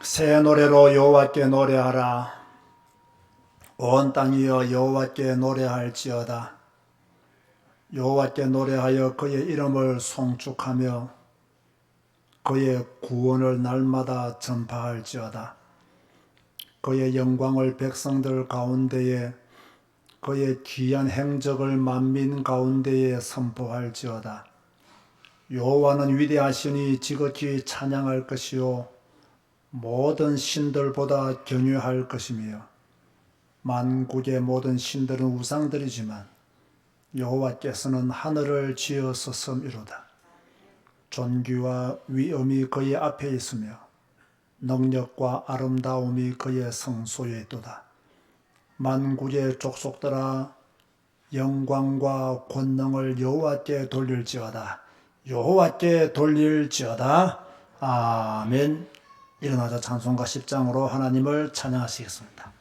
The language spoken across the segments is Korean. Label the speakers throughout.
Speaker 1: 새 노래로 여호와께 노래하라. 온 땅이여 여호와께 노래할지어다. 여호와께 노래하여 그의 이름을 송축하며 그의 구원을 날마다 전파할지어다. 그의 영광을 백성들 가운데에, 그의 귀한 행적을 만민 가운데에 선포할지어다. 여호와는 위대하시니 지극히 찬양할 것이요 모든 신들보다 경외할 것이며, 만국의 모든 신들은 우상들이지만 여호와께서는 하늘을 지으셨음이로다. 존귀와 위엄이 그의 앞에 있으며 능력과 아름다움이 그의 성소에 있도다. 만국의 족속들아, 영광과 권능을 여호와께 돌릴지어다. 여호와께 돌릴지어다. 아멘. 일어나자 찬송가 10장으로 하나님을 찬양하시겠습니다.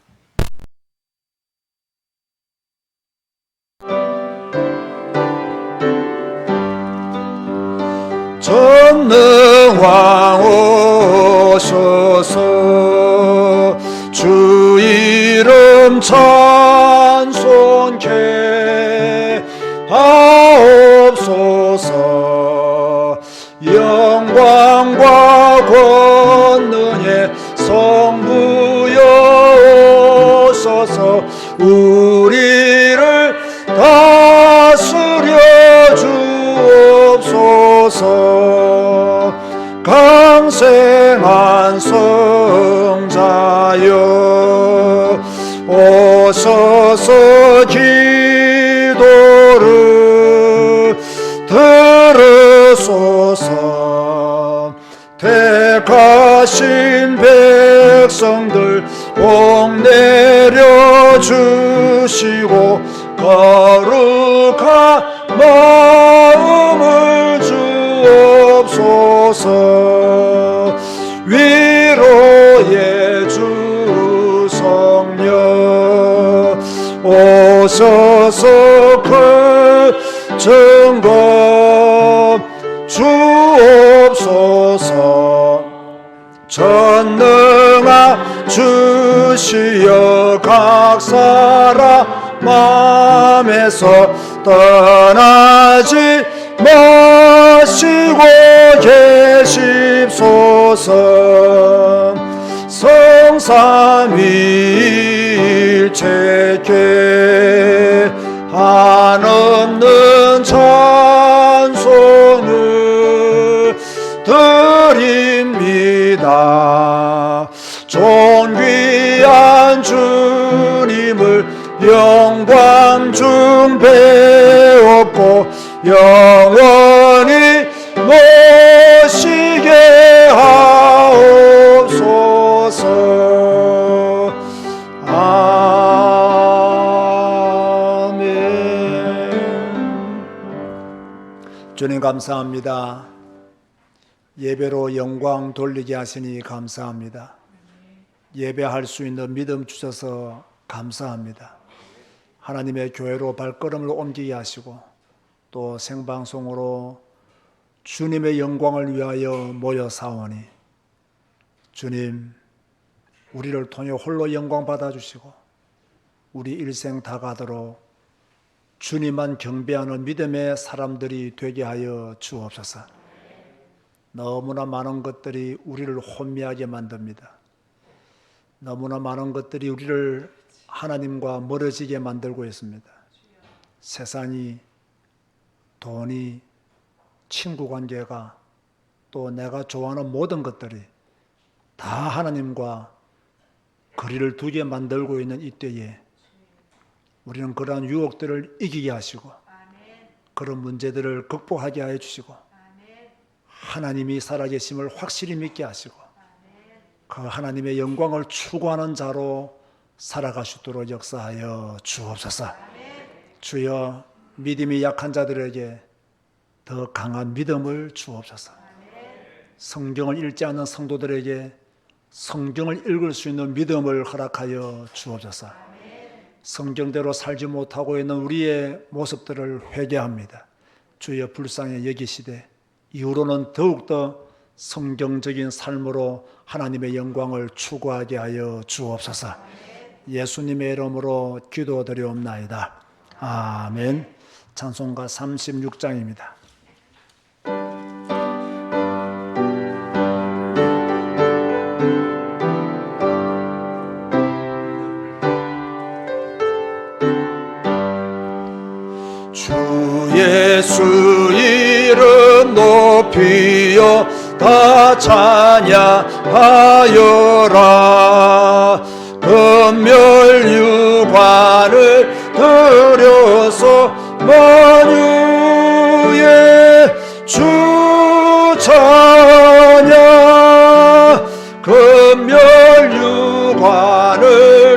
Speaker 1: 전능왕 오소서, 주 이름 찬송케 하옵소서. 영광과 권능의 성부여 오소서. 우리를 다스려 주옵소서. 강생한 성자여 오소서. 기도를 들으소서. 택하신 백성들 복 내려주시고 거룩한 마음을 주옵소서. 위로의 주 성령 오소서. 그 증거 주옵소서. 전능한 주시여 각 사람 마음에서 떠나지 마시고 계십소서. 성삼위일체께 한없는 찬송을 드립니다. 존귀한 주님을 영광 중 배웠고 영원히 모시게 하옵소서. 아멘. 주님 감사합니다. 예배로 영광 돌리게 하시니 감사합니다. 예배할 수 있는 믿음 주셔서 감사합니다. 하나님의 교회로 발걸음을 옮기게 하시고 또 생방송으로 주님의 영광을 위하여 모여 사오니, 주님 우리를 통해 홀로 영광 받아주시고 우리 일생 다 가도록 주님만 경배하는 믿음의 사람들이 되게 하여 주옵소서. 너무나 많은 것들이 우리를 혼미하게 만듭니다. 너무나 많은 것들이 우리를 하나님과 멀어지게 만들고 있습니다. 세상이, 돈이, 친구관계가, 또 내가 좋아하는 모든 것들이 다 하나님과 거리를 두게 만들고 있는 이때에 우리는 그러한 유혹들을 이기게 하시고 그런 문제들을 극복하게 하여 주시고 하나님이 살아계심을 확실히 믿게 하시고 그 하나님의 영광을 추구하는 자로 살아가시도록 역사하여 주옵소서. 주여, 믿음이 약한 자들에게 더 강한 믿음을 주옵소서. 성경을 읽지 않는 성도들에게 성경을 읽을 수 있는 믿음을 허락하여 주옵소서. 성경대로 살지 못하고 있는 우리의 모습들을 회개합니다. 주여 불쌍히 여기시되 이후로는 더욱더 성경적인 삶으로 하나님의 영광을 추구하게 하여 주옵소서. 예수님의 이름으로 기도드리옵나이다. 아멘. 찬송가 36장입니다. 주 예수 이름 높이어 다 찬양하여라. 금멸유관을 들여서 만유의 주 찬양. 금멸유관을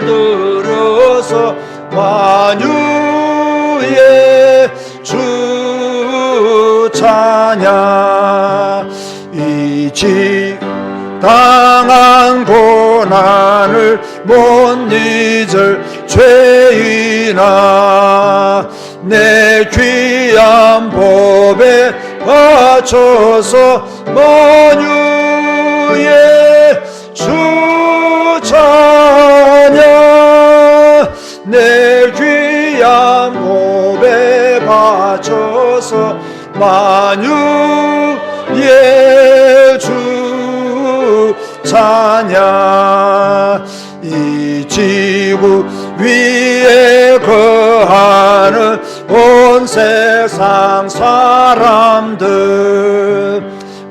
Speaker 1: 들여서 만유의 주 찬양. 이직 당한 고난을 못 잊을 죄인아, 내 귀한 법에 바쳐서 만유의 주 찬양. 내 귀한 법에 바쳐서 만유의 주 찬양. 이 지구 위에 거하는 온 세상 사람들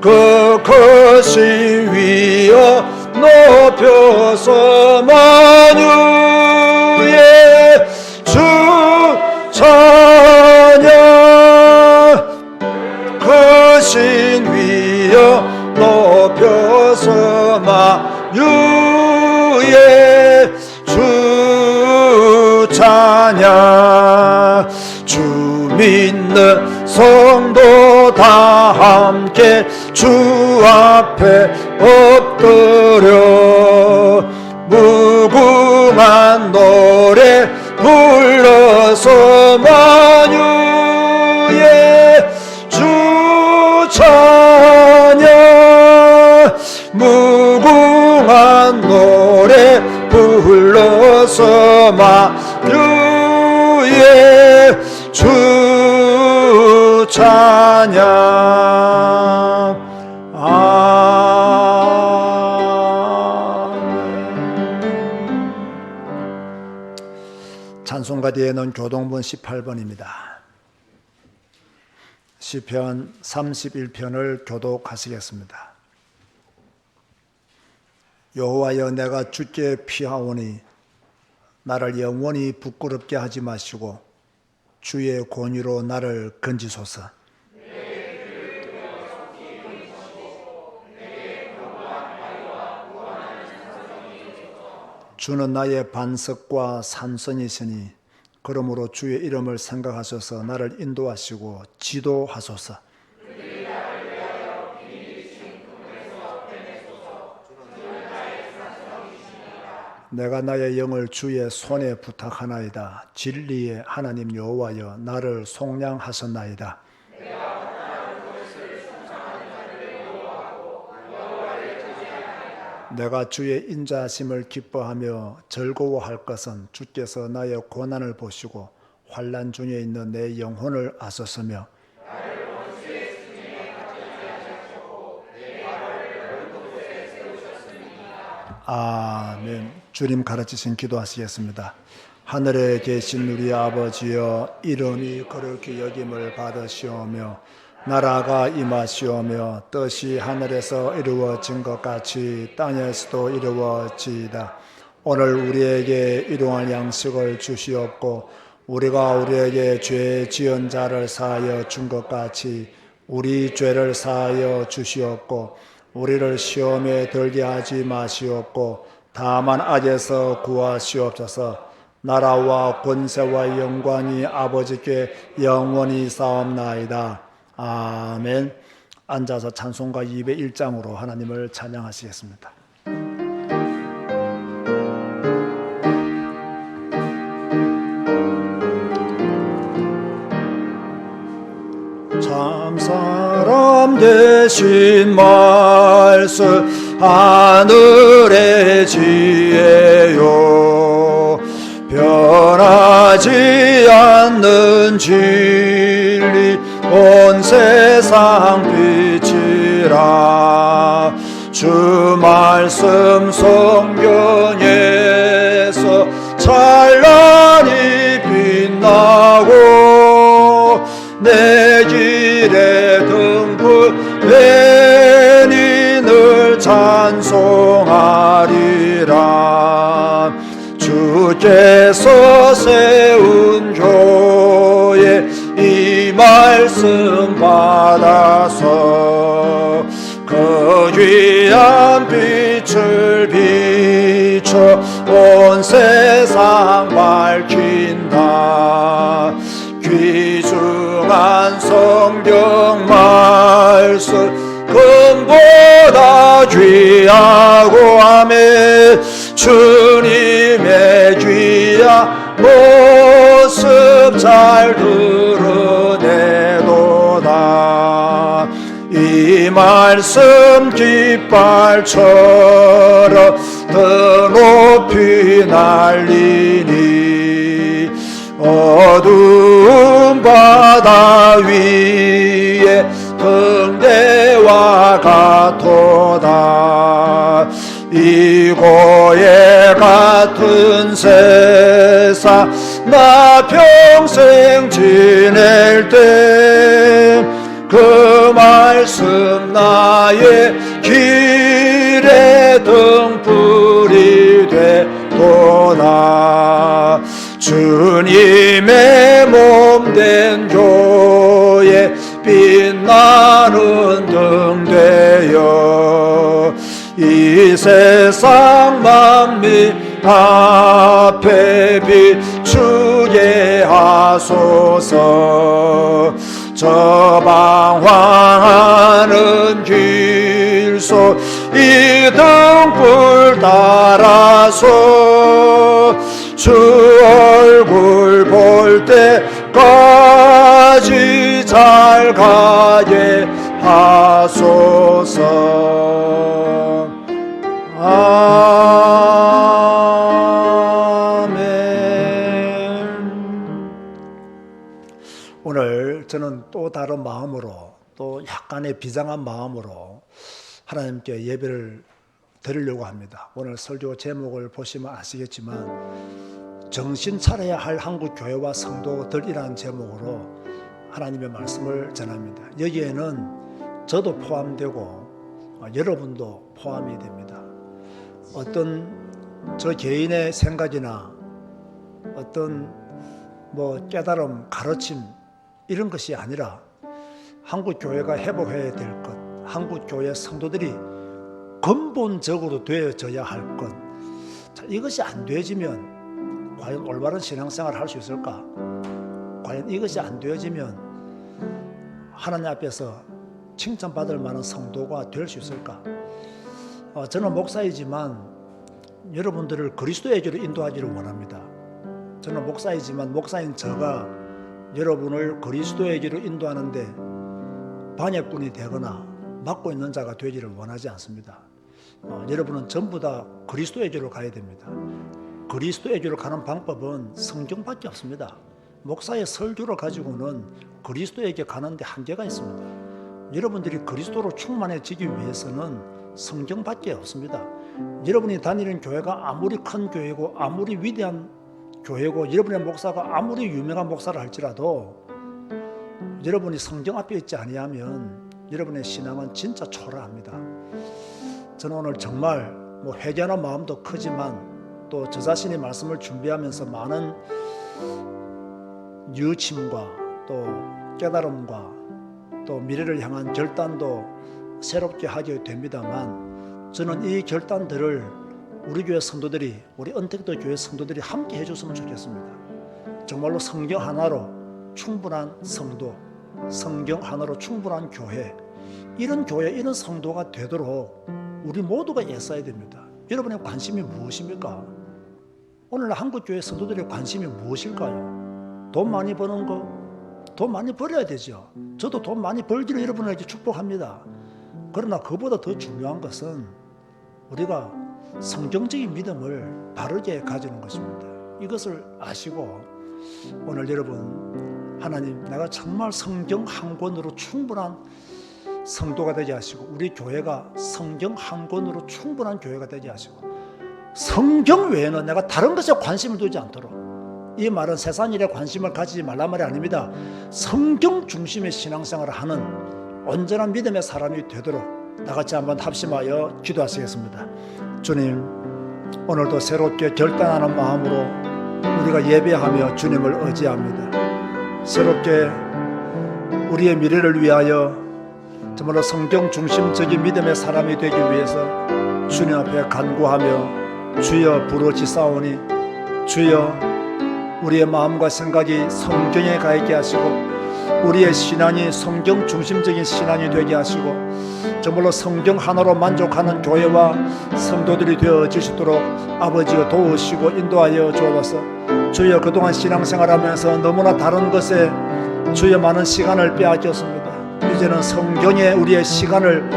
Speaker 1: 그 크신 위여 높여서 만유의 주 찬양. 크신 위여 높여서 만유의 주 찬양. 주 믿는 성도 다 함께 주 앞에 엎드려 무궁한 노래 불러서 만유의 주 찬양. 무궁한 노래 불러서 만유의 주 찬양. 찬송가 뒤에는 교동본 18번입니다. 시편 31편을 교독하시겠습니다. 여호와여, 내가 주께 피하오니 나를 영원히 부끄럽게 하지 마시고 주의 권위로 나를 건지소서. 주는 나의 반석과 산성이시니 그러므로 주의 이름을 생각하셔서 나를 인도하시고 지도하소서. 내가 나의 영을 주의 손에 부탁하나이다. 진리의 하나님 여호와여, 나를 속량하셨나이다. 내가 주의 인자하심을 기뻐하며 즐거워할 것은 주께서 나의 고난을 보시고 환난 중에 있는 내 영혼을 아소서며 아멘. 주님 가르치신 기도하시겠습니다. 하늘에 계신 우리 아버지여, 이름이 거룩히 여김을 받으시오며 나라가 임하시오며 뜻이 하늘에서 이루어진 것 같이 땅에서도 이루어지이다. 오늘 우리에게 일용할 양식을 주시옵고 우리가 우리에게 죄 지은 자를 사하여 준 것 같이 우리 죄를 사하여 주시옵고 우리를 시험에 들게 하지 마시옵고 다만 악에서 구하시옵소서. 나라와 권세와 영광이 아버지께 영원히 싸움나이다. 아멘. 앉아서 찬송가 201장으로 하나님을 찬양하시겠습니다. 참 사람 대신 말씀 하늘의 지혜요 변하지 않는 진리 온 세상 빛이라 주 말씀 성경에서 찬란히 빛나고 내 길에 등불 되니 늘 찬송하리라 주께서 세운 교회 이 말씀 받아서 그 귀한 빛을 비춰 온 세상 밝힌다 귀중한 성경 말씀 금보다 귀하고 하매 주님의 귀한 모습 잘 드러내도다 이 말씀 깃발처럼 더 높이 날리니 어두운 바다 위에 등대와 같도다 이고에 같은 세상 나 평생 지낼 때 그 말씀 나의 길에 등불이 되도다 주님의 몸된 교회 빛나는 등 되어 이 세상 만민 앞에 비추게 하소서 저 방황하는 길속 이 등불 따라서 주 얼굴 볼 때까지 잘 가게 하소서 오늘 저는 또 다른 마음으로 또 약간의 비장한 마음으로 하나님께 예배를 드리려고 합니다. 오늘 설교 제목을 보시면 아시겠지만 정신 차려야 할 한국 교회와 성도들이라는 제목으로 하나님의 말씀을 전합니다. 여기에는 저도 포함되고 여러분도 포함이 됩니다. 어떤 저 개인의 생각이나 어떤 깨달음, 가르침 이런 것이 아니라 한국 교회가 회복해야 될 것, 한국 교회 성도들이 근본적으로 되어져야 할 것. 자, 이것이 안 되어지면 과연 올바른 신앙생활을 할 수 있을까? 과연 이것이 안 되어지면 하나님 앞에서 칭찬받을 만한 성도가 될 수 있을까? 저는 목사이지만 여러분들을 그리스도에게로 인도하기를 원합니다. 저는 목사이지만 목사인 저가 여러분을 그리스도에게로 인도하는데 방해꾼이 되거나 막고 있는 자가 되기를 원하지 않습니다. 여러분은 전부 다 그리스도에게로 가야 됩니다. 그리스도에게로 가는 방법은 성경밖에 없습니다. 목사의 설교를 가지고는 그리스도에게 가는데 한계가 있습니다. 여러분들이 그리스도로 충만해지기 위해서는 성경밖에 없습니다. 여러분이 다니는 교회가 아무리 큰 교회고 아무리 위대한 교회고 여러분의 목사가 아무리 유명한 목사를 할지라도 여러분이 성경 앞에 있지 아니하면 여러분의 신앙은 진짜 초라합니다. 저는 오늘 정말 회개하는 마음도 크지만 또 저 자신이 말씀을 준비하면서 많은 유침과 또 깨달음과 또 미래를 향한 결단도 새롭게 하게 됩니다만 저는 이 결단들을 우리 교회 성도들이, 우리 언택도 교회 성도들이 함께 해줬으면 좋겠습니다. 정말로 성경 하나로 충분한 성도, 성경 하나로 충분한 교회, 이런 교회, 이런 성도가 되도록 우리 모두가 애써야 됩니다. 여러분의 관심이 무엇입니까? 오늘날 한국 교회 성도들의 관심이 무엇일까요? 돈 많이 버는 거, 돈 많이 벌어야 되죠. 저도 돈 많이 벌기를 여러분에게 축복합니다. 그러나 그보다 더 중요한 것은 우리가 성경적인 믿음을 바르게 가지는 것입니다. 이것을 아시고 오늘 여러분, 하나님, 내가 정말 성경 한 권으로 충분한 성도가 되게 하시고 우리 교회가 성경 한 권으로 충분한 교회가 되게 하시고 성경 외에는 내가 다른 것에 관심을 두지 않도록, 이 말은 세상 일에 관심을 가지지 말란 말이 아닙니다. 성경 중심의 신앙생활을 하는 온전한 믿음의 사람이 되도록 나같이 한번 합심하여 기도하시겠습니다. 주님, 오늘도 새롭게 결단하는 마음으로 우리가 예배하며 주님을 의지합니다. 새롭게 우리의 미래를 위하여 정말로 성경 중심적인 믿음의 사람이 되기 위해서 주님 앞에 간구하며 주여 부르짖사오니 주여 우리의 마음과 생각이 성경에 가 있게 하시고 우리의 신앙이 성경 중심적인 신앙이 되게 하시고 정말로 성경 하나로 만족하는 교회와 성도들이 되어지시도록 아버지가 도우시고 인도하여 주옵소서. 주여 그동안 신앙생활하면서 너무나 다른 것에 주여 많은 시간을 빼앗겼습니다. 이제는 성경에 우리의 시간을,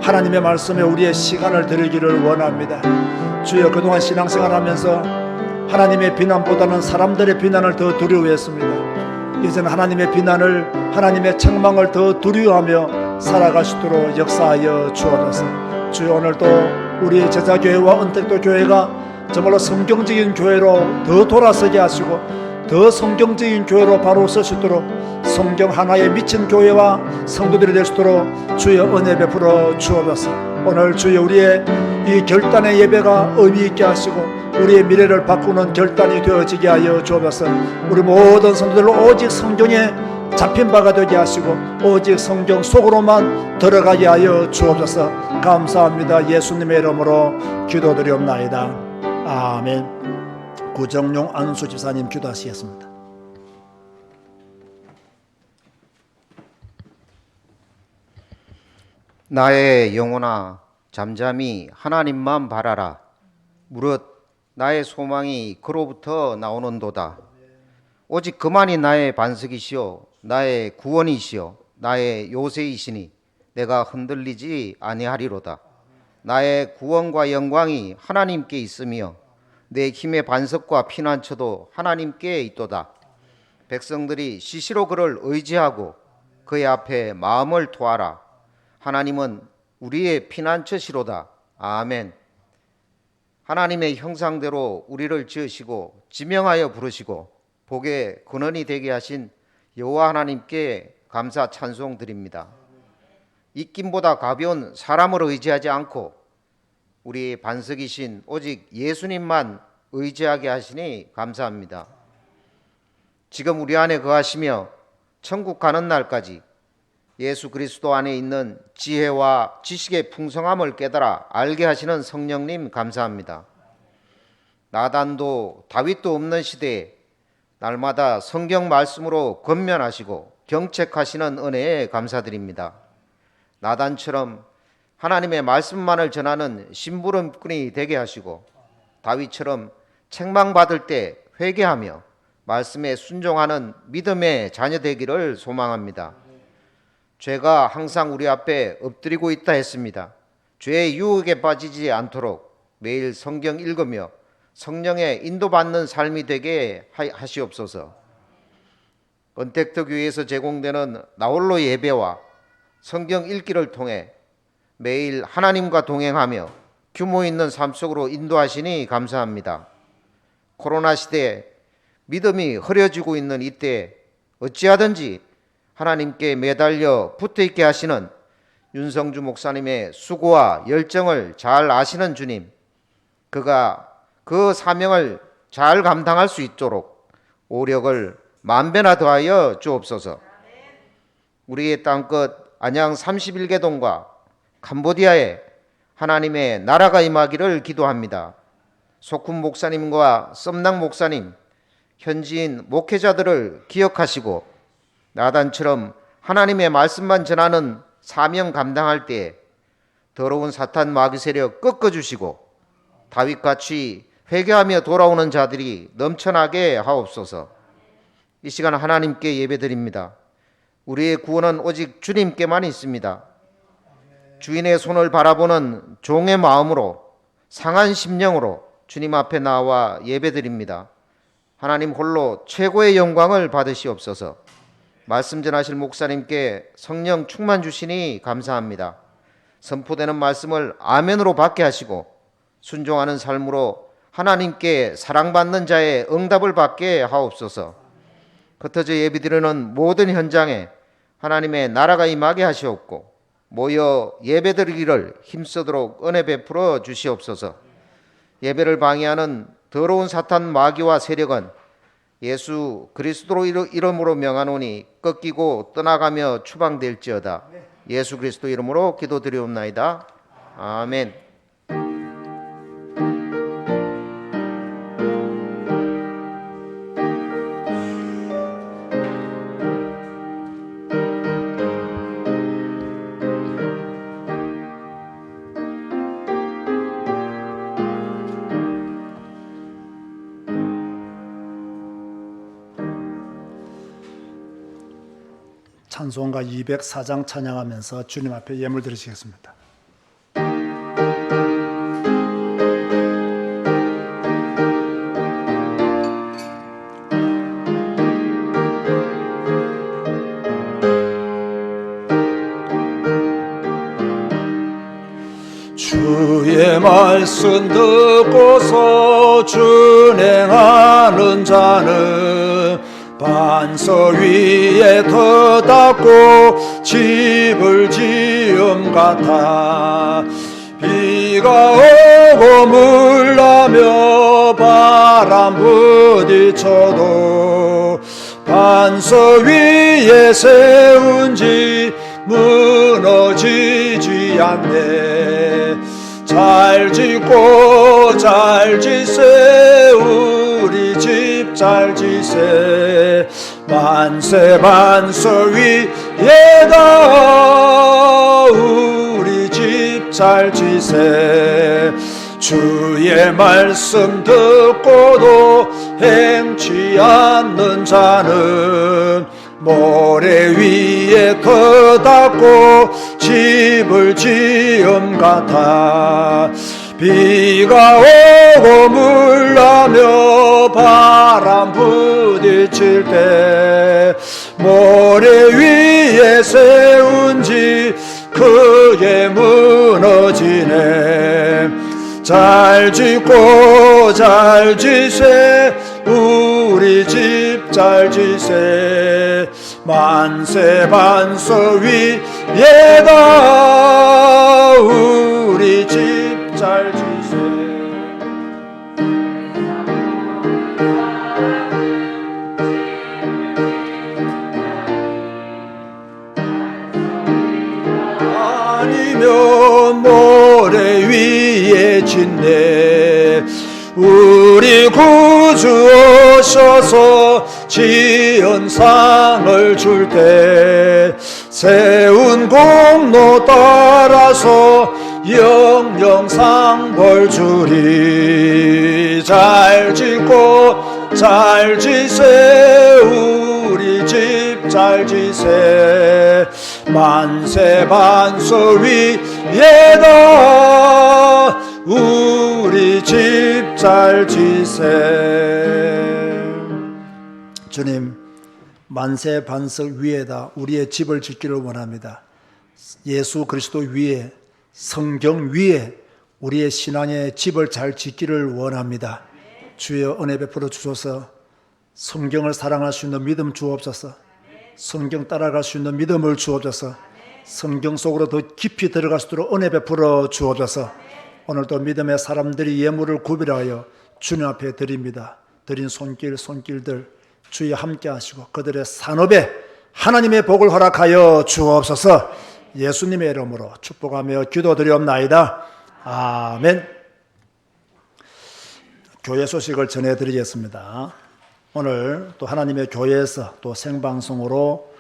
Speaker 1: 하나님의 말씀에 우리의 시간을 드리기를 원합니다. 주여 그동안 신앙생활하면서 하나님의 비난보다는 사람들의 비난을 더 두려워했습니다. 이제는 하나님의 비난을, 하나님의 책망을 더 두려워하며 살아가시도록 역사하여 주옵소서. 주여 오늘도 우리 제자교회와 언택도 교회가 정말로 성경적인 교회로 더 돌아서게 하시고 더 성경적인 교회로 바로 서시도록 성경 하나에 미친 교회와 성도들이 될 수 있도록 주여 은혜 베풀어 주옵소서. 오늘 주여 우리의 이 결단의 예배가 의미 있게 하시고 우리의 미래를 바꾸는 결단이 되어지게 하여 주옵소서. 우리 모든 성도들로 오직 성경에 잡힌 바가 되게 하시고 오직 성경 속으로만 들어가게 하여 주옵소서. 감사합니다. 예수님의 이름으로 기도드리옵나이다. 아멘. 구정용 안수 집사님 기도하시겠습니다.
Speaker 2: 나의 영혼아 잠잠히 하나님만 바라라. 무릇 나의 소망이 그로부터 나오는도다. 오직 그만이 나의 반석이시요 나의 구원이시요 나의 요새이시니 내가 흔들리지 아니하리로다. 나의 구원과 영광이 하나님께 있으며 내 힘의 반석과 피난처도 하나님께 있도다. 백성들이 시시로 그를 의지하고 그의 앞에 마음을 토하라. 하나님은 우리의 피난처시로다. 아멘. 하나님의 형상대로 우리를 지으시고 지명하여 부르시고 복의 근원이 되게 하신 여호와 하나님께 감사 찬송 드립니다. 입김보다 가벼운 사람을 의지하지 않고 우리 반석이신 오직 예수님만 의지하게 하시니 감사합니다. 지금 우리 안에 거하시며 천국 가는 날까지 예수 그리스도 안에 있는 지혜와 지식의 풍성함을 깨달아 알게 하시는 성령님 감사합니다. 나단도 다윗도 없는 시대에 날마다 성경 말씀으로 권면하시고 경책하시는 은혜에 감사드립니다. 나단처럼 하나님의 말씀만을 전하는 심부름꾼이 되게 하시고 다윗처럼 책망받을 때 회개하며 말씀에 순종하는 믿음의 자녀 되기를 소망합니다. 죄가 항상 우리 앞에 엎드리고 있다 했습니다. 죄의 유혹에 빠지지 않도록 매일 성경 읽으며 성령의 인도받는 삶이 되게 하시옵소서. 언택트 교회에서 제공되는 나홀로 예배와 성경 읽기를 통해 매일 하나님과 동행하며 규모 있는 삶 속으로 인도하시니 감사합니다. 코로나 시대에 믿음이 흐려지고 있는 이때에 어찌하든지 하나님께 매달려 붙어있게 하시는 윤성주 목사님의 수고와 열정을 잘 아시는 주님, 그가 그 사명을 잘 감당할 수 있도록 오력을 만배나 더하여 주옵소서. 우리의 땅끝 안양 31개동과 캄보디아에 하나님의 나라가 임하기를 기도합니다. 소쿤 목사님과 썸낭 목사님, 현지인 목회자들을 기억하시고 나단처럼 하나님의 말씀만 전하는 사명 감당할 때 더러운 사탄 마귀 세력 꺾어주시고 다윗같이 회개하며 돌아오는 자들이 넘쳐나게 하옵소서. 이 시간 하나님께 예배드립니다. 우리의 구원은 오직 주님께만 있습니다. 주인의 손을 바라보는 종의 마음으로, 상한 심령으로 주님 앞에 나와 예배드립니다. 하나님 홀로 최고의 영광을 받으시옵소서. 말씀 전하실 목사님께 성령 충만 주시니 감사합니다. 선포되는 말씀을 아멘으로 받게 하시고 순종하는 삶으로 하나님께 사랑받는 자의 응답을 받게 하옵소서. 흩어져 예배드리는 모든 현장에 하나님의 나라가 임하게 하시옵고 모여 예배드리기를 힘쓰도록 은혜 베풀어 주시옵소서. 예배를 방해하는 더러운 사탄 마귀와 세력은 예수 그리스도로 이름으로 명하노니 꺾이고 떠나가며 추방될지어다. 예수 그리스도 이름으로 기도드리옵나이다. 아멘.
Speaker 1: 찬송가 204장 찬양하면서 주님 앞에 예물 드리시겠습니다. 주의 말씀 듣고서 준행하는 자는 반석 위에 터 닦고 집을 지음 같아. 비가 오고 물 나며 바람 부딪혀도 반석 위에 세운 집 무너지지 않네. 잘 짓고 잘 지세 우리 집 잘 지세. 만세 반석 위에다 우리 집 잘 지세. 주의 말씀 듣고도 행치 않는 자는 모래 위에 터 닦고 집을 지음 같아. 비가 오고 물 나며 바람 부딪힐 때 모래 위에 세운 집 크게 무너지네. 잘 짓고 잘 지세 우리 집 잘 지세. 만세 반석 위에다 우리 집 잘 지세. 아니면 모래 위에 짓네. 우리 구주 오셔서 지은 상을 줄 때 세운 공로 따라서 영영상 벌 주리. 잘 짓고 잘 지세 우리 집 잘 지세. 만세 반석 위에다 우리 집 잘 지세. 주님, 만세 반석 위에다 우리의 집을 짓기를 원합니다. 예수 그리스도 위에, 성경 위에 우리의 신앙의 집을 잘 짓기를 원합니다. 주여 은혜 베풀어 주소서. 성경을 사랑할 수 있는 믿음 주옵소서. 성경 따라갈 수 있는 믿음을 주옵소서. 성경 속으로 더 깊이 들어갈 수 있도록 은혜 베풀어 주옵소서. 오늘도 믿음의 사람들이 예물을 구별하여 주님 앞에 드립니다. 드린 손길들 주여 함께 하시고 그들의 산업에 하나님의 복을 허락하여 주옵소서. 예수님의 이름으로 축복하며 기도드리옵나이다. 아멘. 교회 소식을 전해드리겠습니다. 오늘 또 하나님의 교회에서 또 생방송으로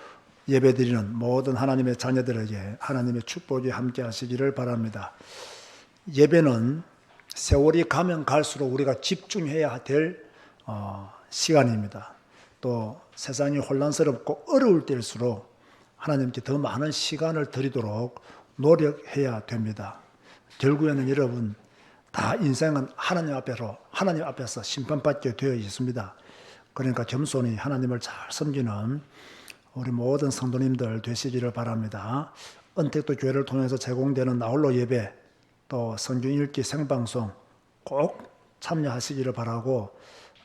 Speaker 1: 예배드리는 모든 하나님의 자녀들에게 하나님의 축복이 함께 하시기를 바랍니다. 예배는 세월이 가면 갈수록 우리가 집중해야 될 시간입니다. 또 세상이 혼란스럽고 어려울 때일수록 하나님께 더 많은 시간을 드리도록 노력해야 됩니다. 결국에는 여러분 다 인생은 하나님 앞에서 심판받게 되어 있습니다. 그러니까 겸손히 하나님을 잘 섬기는 우리 모든 성도님들 되시기를 바랍니다. 은택도 교회를 통해서 제공되는 나홀로 예배, 또 성경 읽기 생방송 꼭 참여하시기를 바라고,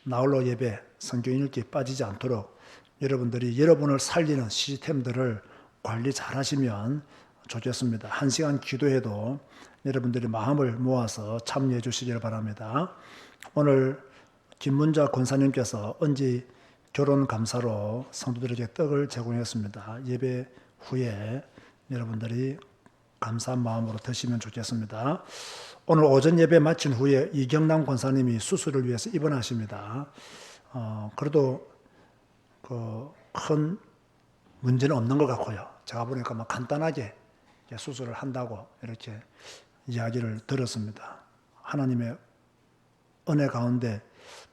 Speaker 1: 나홀로 예배, 성경 읽기 빠지지 않도록 여러분들이 여러분을 살리는 시스템들을 관리 잘 하시면 좋겠습니다. 1시간 기도해도 여러분들이 마음을 모아서 참여해 주시기를 바랍니다. 오늘 김문자 권사님께서 언지 결혼 감사로 성도들에게 떡을 제공했습니다. 예배 후에 여러분들이 감사한 마음으로 드시면 좋겠습니다. 오늘 오전 예배 마친 후에 이경남 권사님이 수술을 위해서 입원하십니다. 그래도 큰 문제는 없는 것 같고요. 제가 보니까 간단하게 수술을 한다고 이렇게 이야기를 들었습니다. 하나님의 은혜 가운데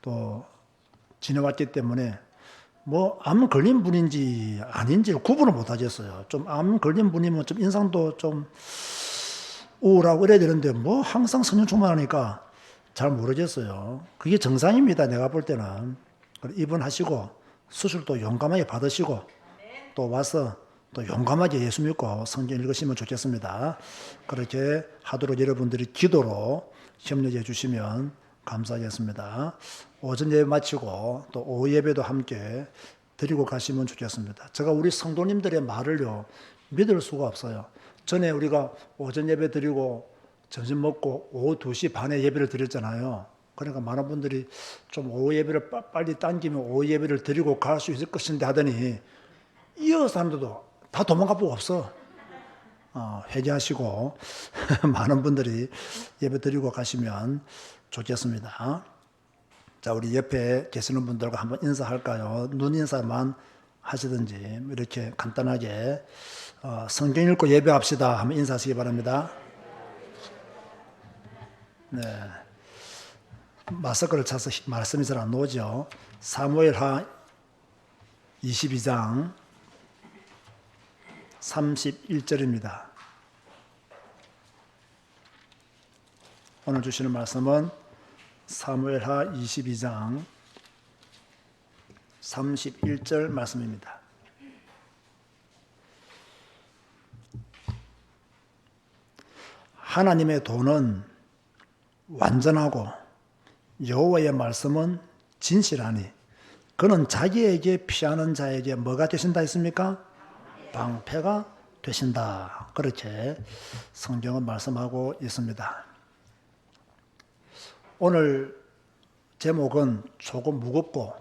Speaker 1: 또 지내왔기 때문에 암 걸린 분인지 아닌지를 구분을 못 하겠어요. 좀 암 걸린 분이면 좀 인상도 좀 우울하고 이래야 되는데 항상 성령 충만하니까 잘 모르겠어요. 그게 정상입니다. 내가 볼 때는. 입원하시고 수술도 용감하게 받으시고 또 와서 또 용감하게 예수 믿고 성경 읽으시면 좋겠습니다. 그렇게 하도록 여러분들이 기도로 협력해 주시면 감사하겠습니다. 오전 예배 마치고 또 오후 예배도 함께 드리고 가시면 좋겠습니다. 제가 우리 성도님들의 말을요 믿을 수가 없어요. 전에 우리가 오전 예배 드리고 점심 먹고 오후 2시 반에 예배를 드렸잖아요. 그러니까 많은 분들이 좀 오후 예배를 빨리 당기면 오후 예배를 드리고 갈 수 있을 것인데 하더니 이어 사람들도 다 도망가 보고 없어. 회개하시고 많은 분들이 예배 드리고 가시면 좋겠습니다. 자, 우리 옆에 계시는 분들과 한번 인사할까요? 눈 인사만 하시든지 이렇게 간단하게 성경 읽고 예배합시다 한번 인사하시기 바랍니다. 네, 마스크를 차서 말씀이 잘 안 나오죠. 사무엘하 22장 31절입니다. 오늘 주시는 말씀은 사무엘하 22장 31절 말씀입니다. 하나님의 도는 완전하고 여호와의 말씀은 진실하니 그는 자기에게 피하는 자에게 뭐가 되신다 했습니까? 방패가 되신다. 그렇게 성경은 말씀하고 있습니다. 오늘 제목은 조금 무겁고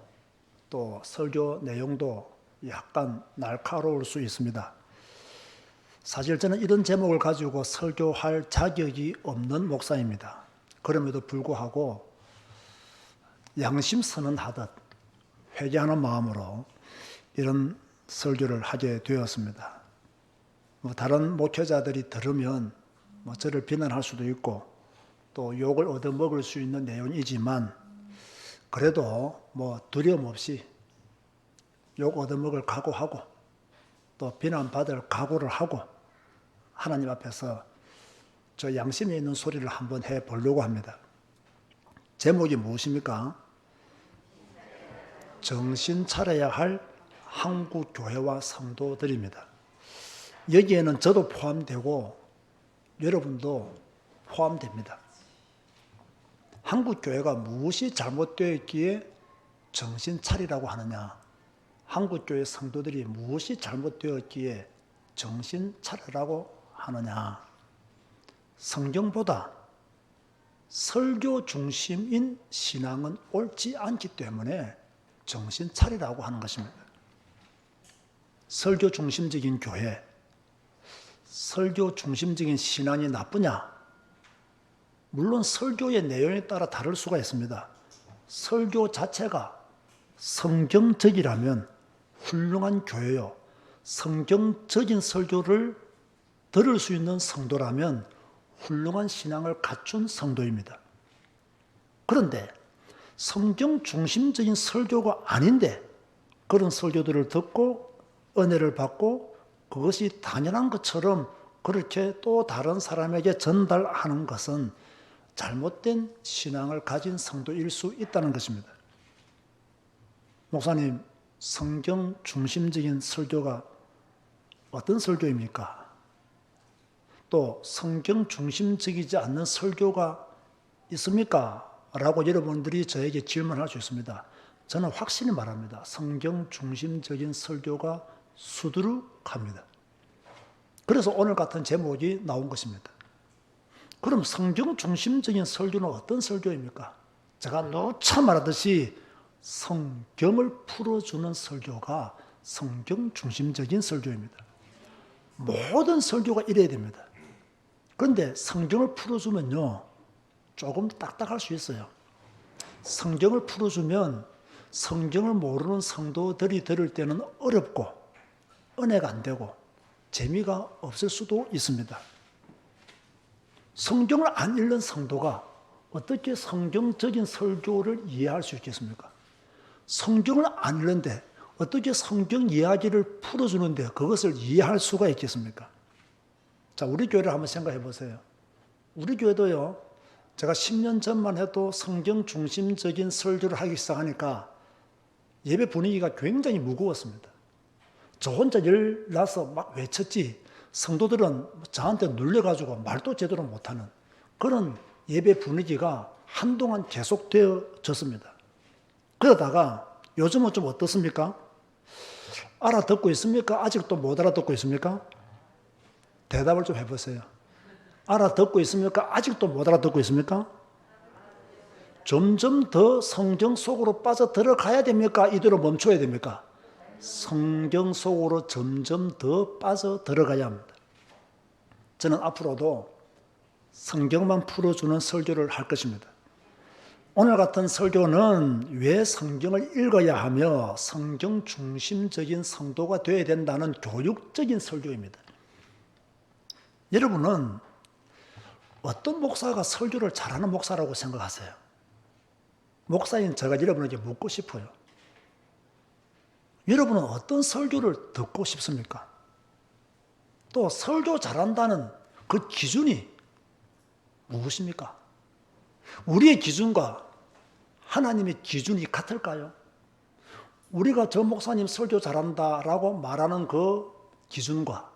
Speaker 1: 또 설교 내용도 약간 날카로울 수 있습니다. 사실 저는 이런 제목을 가지고 설교할 자격이 없는 목사입니다. 그럼에도 불구하고 양심 선언하듯 회개하는 마음으로 이런 설교를 하게 되었습니다. 다른 목회자들이 들으면 저를 비난할 수도 있고 또 욕을 얻어먹을 수 있는 내용이지만 그래도 두려움 없이 욕 얻어먹을 각오하고 또 비난받을 각오를 하고 하나님 앞에서 저 양심에 있는 소리를 한번 해보려고 합니다. 제목이 무엇입니까? 정신 차려야 할 한국 교회와 성도들입니다. 여기에는 저도 포함되고 여러분도 포함됩니다. 한국 교회가 무엇이 잘못되어 있기에 정신 차리라고 하느냐? 한국 교회 성도들이 무엇이 잘못되어 있기에 정신 차리라고 하느냐? 성경보다 설교 중심인 신앙은 옳지 않기 때문에 정신 차리라고 하는 것입니다. 설교 중심적인 교회, 설교 중심적인 신앙이 나쁘냐? 물론 설교의 내용에 따라 다를 수가 있습니다. 설교 자체가 성경적이라면 훌륭한 교회요. 성경적인 설교를 들을 수 있는 성도라면 훌륭한 신앙을 갖춘 성도입니다. 그런데 성경 중심적인 설교가 아닌데 그런 설교들을 듣고 은혜를 받고 그것이 당연한 것처럼 그렇게 또 다른 사람에게 전달하는 것은 잘못된 신앙을 가진 성도일 수 있다는 것입니다. 목사님, 성경 중심적인 설교가 어떤 설교입니까? 또 성경 중심적이지 않는 설교가 있습니까? 라고 여러분들이 저에게 질문할 수 있습니다. 저는 확실히 말합니다. 성경 중심적인 설교가 수두룩합니다. 그래서 오늘 같은 제목이 나온 것입니다. 그럼 성경 중심적인 설교는 어떤 설교입니까? 제가 누차 말하듯이 성경을 풀어주는 설교가 성경 중심적인 설교입니다. 모든 설교가 이래야 됩니다. 그런데 성경을 풀어주면요, 조금 딱딱할 수 있어요. 성경을 풀어주면 성경을 모르는 성도들이 들을 때는 어렵고 은혜가 안 되고 재미가 없을 수도 있습니다. 성경을 안 읽는 성도가 어떻게 성경적인 설교를 이해할 수 있겠습니까? 성경을 안 읽는데 어떻게 성경 이야기를 풀어주는데 그것을 이해할 수가 있겠습니까? 자, 우리 교회를 한번 생각해 보세요. 우리 교회도요, 제가 10년 전만 해도 성경 중심적인 설교를 하기 시작하니까 예배 분위기가 굉장히 무거웠습니다. 저 혼자 열나서 막 외쳤지 성도들은 저한테 눌려가지고 말도 제대로 못하는 그런 예배 분위기가 한동안 계속되어졌습니다. 그러다가 요즘은 좀 어떻습니까? 알아듣고 있습니까? 아직도 못 알아듣고 있습니까? 대답을 좀 해보세요. 알아듣고 있습니까? 아직도 못 알아듣고 있습니까? 점점 더 성경 속으로 빠져 들어가야 됩니까? 이대로 멈춰야 됩니까? 성경 속으로 점점 더 빠져 들어가야 합니다. 저는 앞으로도 성경만 풀어주는 설교를 할 것입니다. 오늘 같은 설교는 왜 성경을 읽어야 하며 성경 중심적인 성도가 되어야 된다는 교육적인 설교입니다. 여러분은 어떤 목사가 설교를 잘하는 목사라고 생각하세요? 목사인 제가 여러분에게 묻고 싶어요. 여러분은 어떤 설교를 듣고 싶습니까? 또 설교 잘한다는 그 기준이 무엇입니까? 우리의 기준과 하나님의 기준이 같을까요? 우리가 저 목사님 설교 잘한다라고 말하는 그 기준과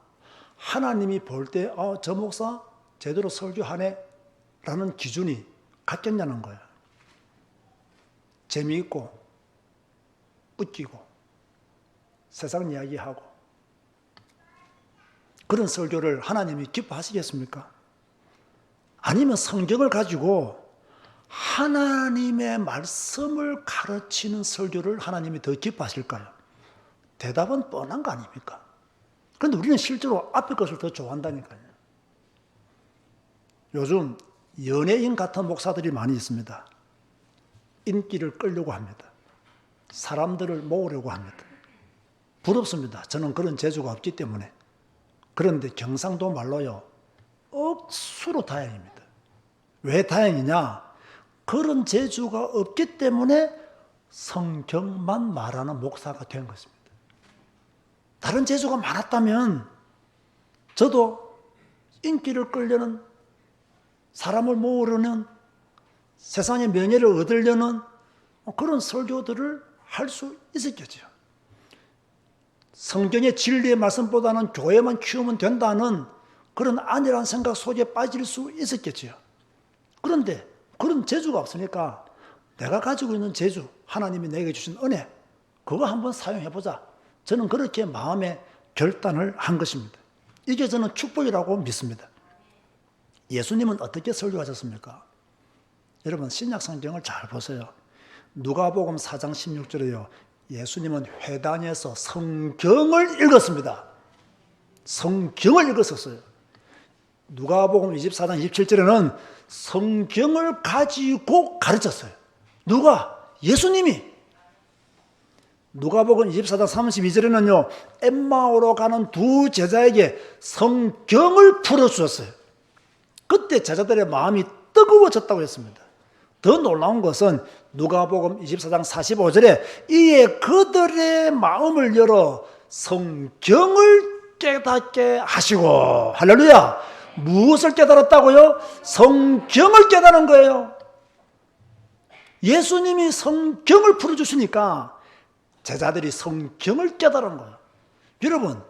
Speaker 1: 하나님이 볼 때 저 목사 제대로 설교하네 라는 기준이 같겠냐는 거예요. 재미있고 웃기고 세상 이야기하고 그런 설교를 하나님이 기뻐하시겠습니까? 아니면 성경을 가지고 하나님의 말씀을 가르치는 설교를 하나님이 더 기뻐하실까요? 대답은 뻔한 거 아닙니까? 그런데 우리는 실제로 앞에 것을 더 좋아한다니까요. 요즘 연예인 같은 목사들이 많이 있습니다. 인기를 끌려고 합니다. 사람들을 모으려고 합니다. 부럽습니다. 저는 그런 재주가 없기 때문에. 그런데 경상도 말로요, 억수로 다행입니다. 왜 다행이냐? 그런 재주가 없기 때문에 성경만 말하는 목사가 된 것입니다. 다른 재주가 많았다면 저도 인기를 끌려는, 사람을 모으려는, 세상의 명예를 얻으려는 그런 설교들을 할 수 있었겠죠. 성경의 진리의 말씀보다는 교회만 키우면 된다는 그런 안일한 생각 속에 빠질 수 있었겠죠. 그런데 그런 재주가 없으니까 내가 가지고 있는 재주, 하나님이 내게 주신 은혜, 그거 한번 사용해보자. 저는 그렇게 마음에 결단을 한 것입니다. 이게 저는 축복이라고 믿습니다. 예수님은 어떻게 설교하셨습니까? 여러분 신약 성경을 잘 보세요. 누가복음 4장 16절에요. 예수님은 회당에서 성경을 읽었습니다. 성경을 읽었었어요. 누가복음 24장 27절에는 성경을 가지고 가르쳤어요. 누가? 예수님이. 누가복음 24장 32절에는요. 엠마오로 가는 두 제자에게 성경을 풀어주셨어요. 그때 제자들의 마음이 뜨거워졌다고 했습니다. 더 놀라운 것은 누가복음 24장 45절에 이에 그들의 마음을 열어 성경을 깨닫게 하시고, 할렐루야. 무엇을 깨달았다고요? 성경을 깨달은 거예요. 예수님이 성경을 풀어주시니까 제자들이 성경을 깨달은 거예요. 여러분,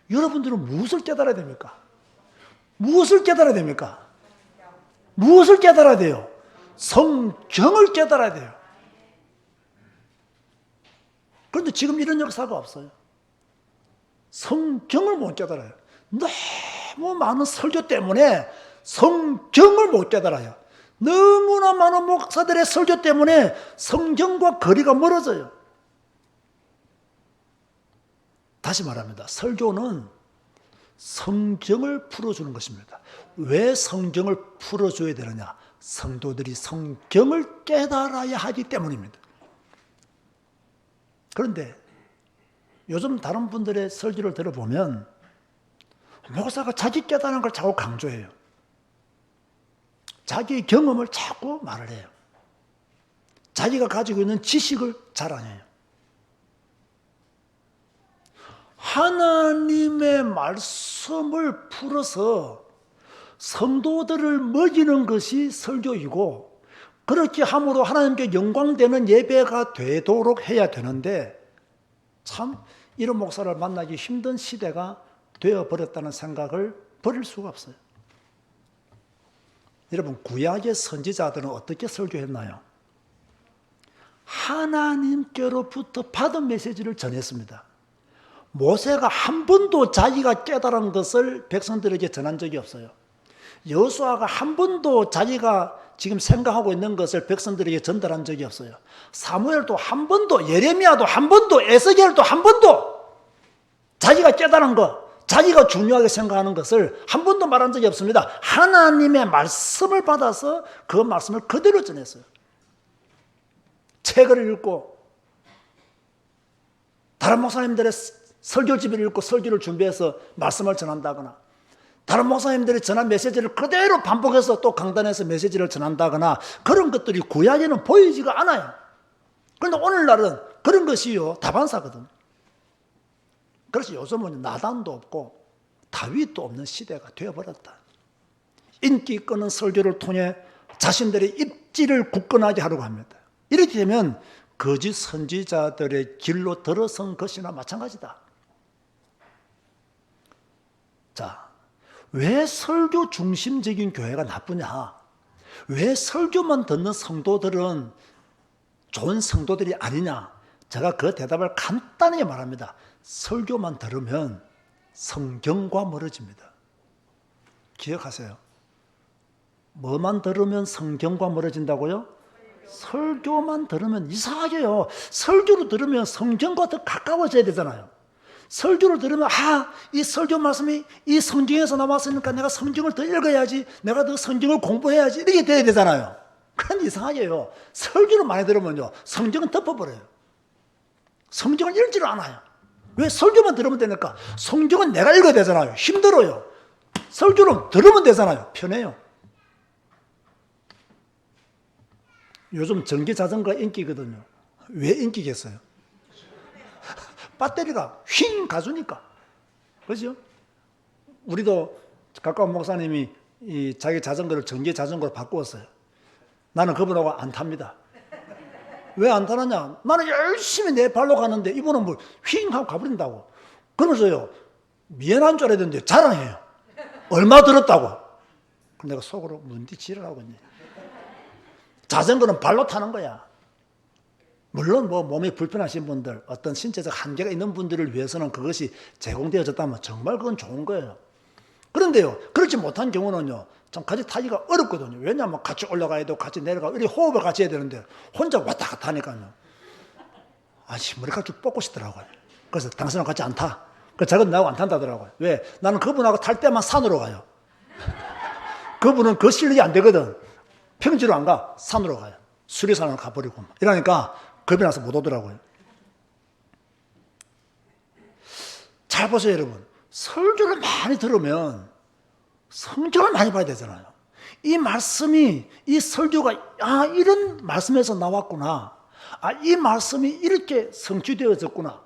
Speaker 1: 여러분들은 무엇을 깨달아야 됩니까? 무엇을 깨달아야 됩니까? 무엇을 깨달아야 돼요? 성경을 깨달아야 돼요. 그런데 지금 이런 역사가 없어요. 성경을 못 깨달아요. 너무 많은 설교 때문에 성경을 못 깨달아요. 너무나 많은 목사들의 설교 때문에 성경과 거리가 멀어져요. 다시 말합니다. 설교는 성경을 풀어주는 것입니다. 왜 성경을 풀어줘야 되느냐? 성도들이 성경을 깨달아야 하기 때문입니다. 그런데 요즘 다른 분들의 설교를 들어보면 목사가 자기 깨달은 걸 자꾸 강조해요. 자기의 경험을 자꾸 말을 해요. 자기가 가지고 있는 지식을 자랑해요. 하나님의 말씀을 풀어서 성도들을 먹이는 것이 설교이고, 그렇게 함으로 하나님께 영광되는 예배가 되도록 해야 되는데, 참 이런 목사를 만나기 힘든 시대가 되어버렸다는 생각을 버릴 수가 없어요. 여러분, 구약의 선지자들은 어떻게 설교했나요? 하나님께로부터 받은 메시지를 전했습니다. 모세가 한 번도 자기가 깨달은 것을 백성들에게 전한 적이 없어요. 여호수아가 한 번도 자기가 지금 생각하고 있는 것을 백성들에게 전달한 적이 없어요. 사무엘도 한 번도, 예레미야도 한 번도, 에스겔도 한 번도 자기가 깨달은 것, 자기가 중요하게 생각하는 것을 한 번도 말한 적이 없습니다. 하나님의 말씀을 받아서 그 말씀을 그대로 전했어요. 책을 읽고 다른 목사님들의 설교집을 읽고 설교를 준비해서 말씀을 전한다거나, 다른 목사님들이 전한 메시지를 그대로 반복해서 또 강단에서 메시지를 전한다거나, 그런 것들이 구약에는 보이지가 않아요. 그런데 오늘날은 그런 것이요 다반사거든. 그래서 요즘은 나단도 없고 다윗도 없는 시대가 되어버렸다. 인기 끄는 설교를 통해 자신들의 입지를 굳건하게 하려고 합니다. 이렇게 되면 거짓 선지자들의 길로 들어선 것이나 마찬가지다. 자, 왜 설교 중심적인 교회가 나쁘냐? 왜 설교만 듣는 성도들은 좋은 성도들이 아니냐? 제가 그 대답을 간단히 말합니다. 설교만 들으면 성경과 멀어집니다. 기억하세요. 뭐만 들으면 성경과 멀어진다고요? 설교만 들으면 이상하게요. 설교를 들으면 성경과 더 가까워져야 되잖아요. 설교를 들으면 이 설교 말씀이 이 성경에서 나왔으니까 내가 성경을 더 읽어야지, 내가 더 성경을 공부해야지, 이렇게 돼야 되잖아요. 그런데 이상하게요. 설교를 많이 들으면요 성경은 덮어버려요. 성경을 읽지를 않아요. 왜? 설교만 들으면 되니까. 성경은 내가 읽어야 되잖아요. 힘들어요. 설교는 들으면 되잖아요. 편해요. 요즘 전기자전거 인기거든요. 왜 인기겠어요? 배터리가 휙 가주니까. 그렇죠? 우리도 가까운 목사님이 자기 자전거를 전기자전거로 바꾸었어요. 나는 그분하고 안 탑니다. 왜 안 타느냐? 나는 열심히 내 발로 가는데 이분은 뭐 휙 하고 가버린다고. 그러면서요 미안한 줄 알아야 되는데 자랑해요. 얼마 들었다고. 그럼 내가 속으로 뭔디 지랄하고 있네. 자전거는 발로 타는 거야. 물론 뭐 몸이 불편하신 분들, 어떤 신체적 한계가 있는 분들을 위해서는 그것이 제공되어졌다면 정말 그건 좋은 거예요. 그런데요, 그렇지 못한 경우는요, 참 같이 타기가 어렵거든요. 왜냐하면 같이 올라가야 되고 같이 내려가고 이렇게 호흡을 같이 해야 되는데 혼자 왔다 갔다 하니까요. 머리카락 쭉 뽑고 싶더라고요. 그래서 당신하고 같이 안 타. 그래서 저건 나하고 안 탄다더라고요. 왜? 나는 그분하고 탈 때만 산으로 가요. 그분은 그 실력이 안 되거든. 평지로 안 가. 산으로 가요. 수리산으로 가버리고. 이러니까 겁이 나서 못 오더라고요. 잘 보세요, 여러분. 설교를 많이 들으면 성경을 많이 봐야 되잖아요. 이 말씀이, 이 설교가 이런 말씀에서 나왔구나. 이 말씀이 이렇게 성취되어졌구나.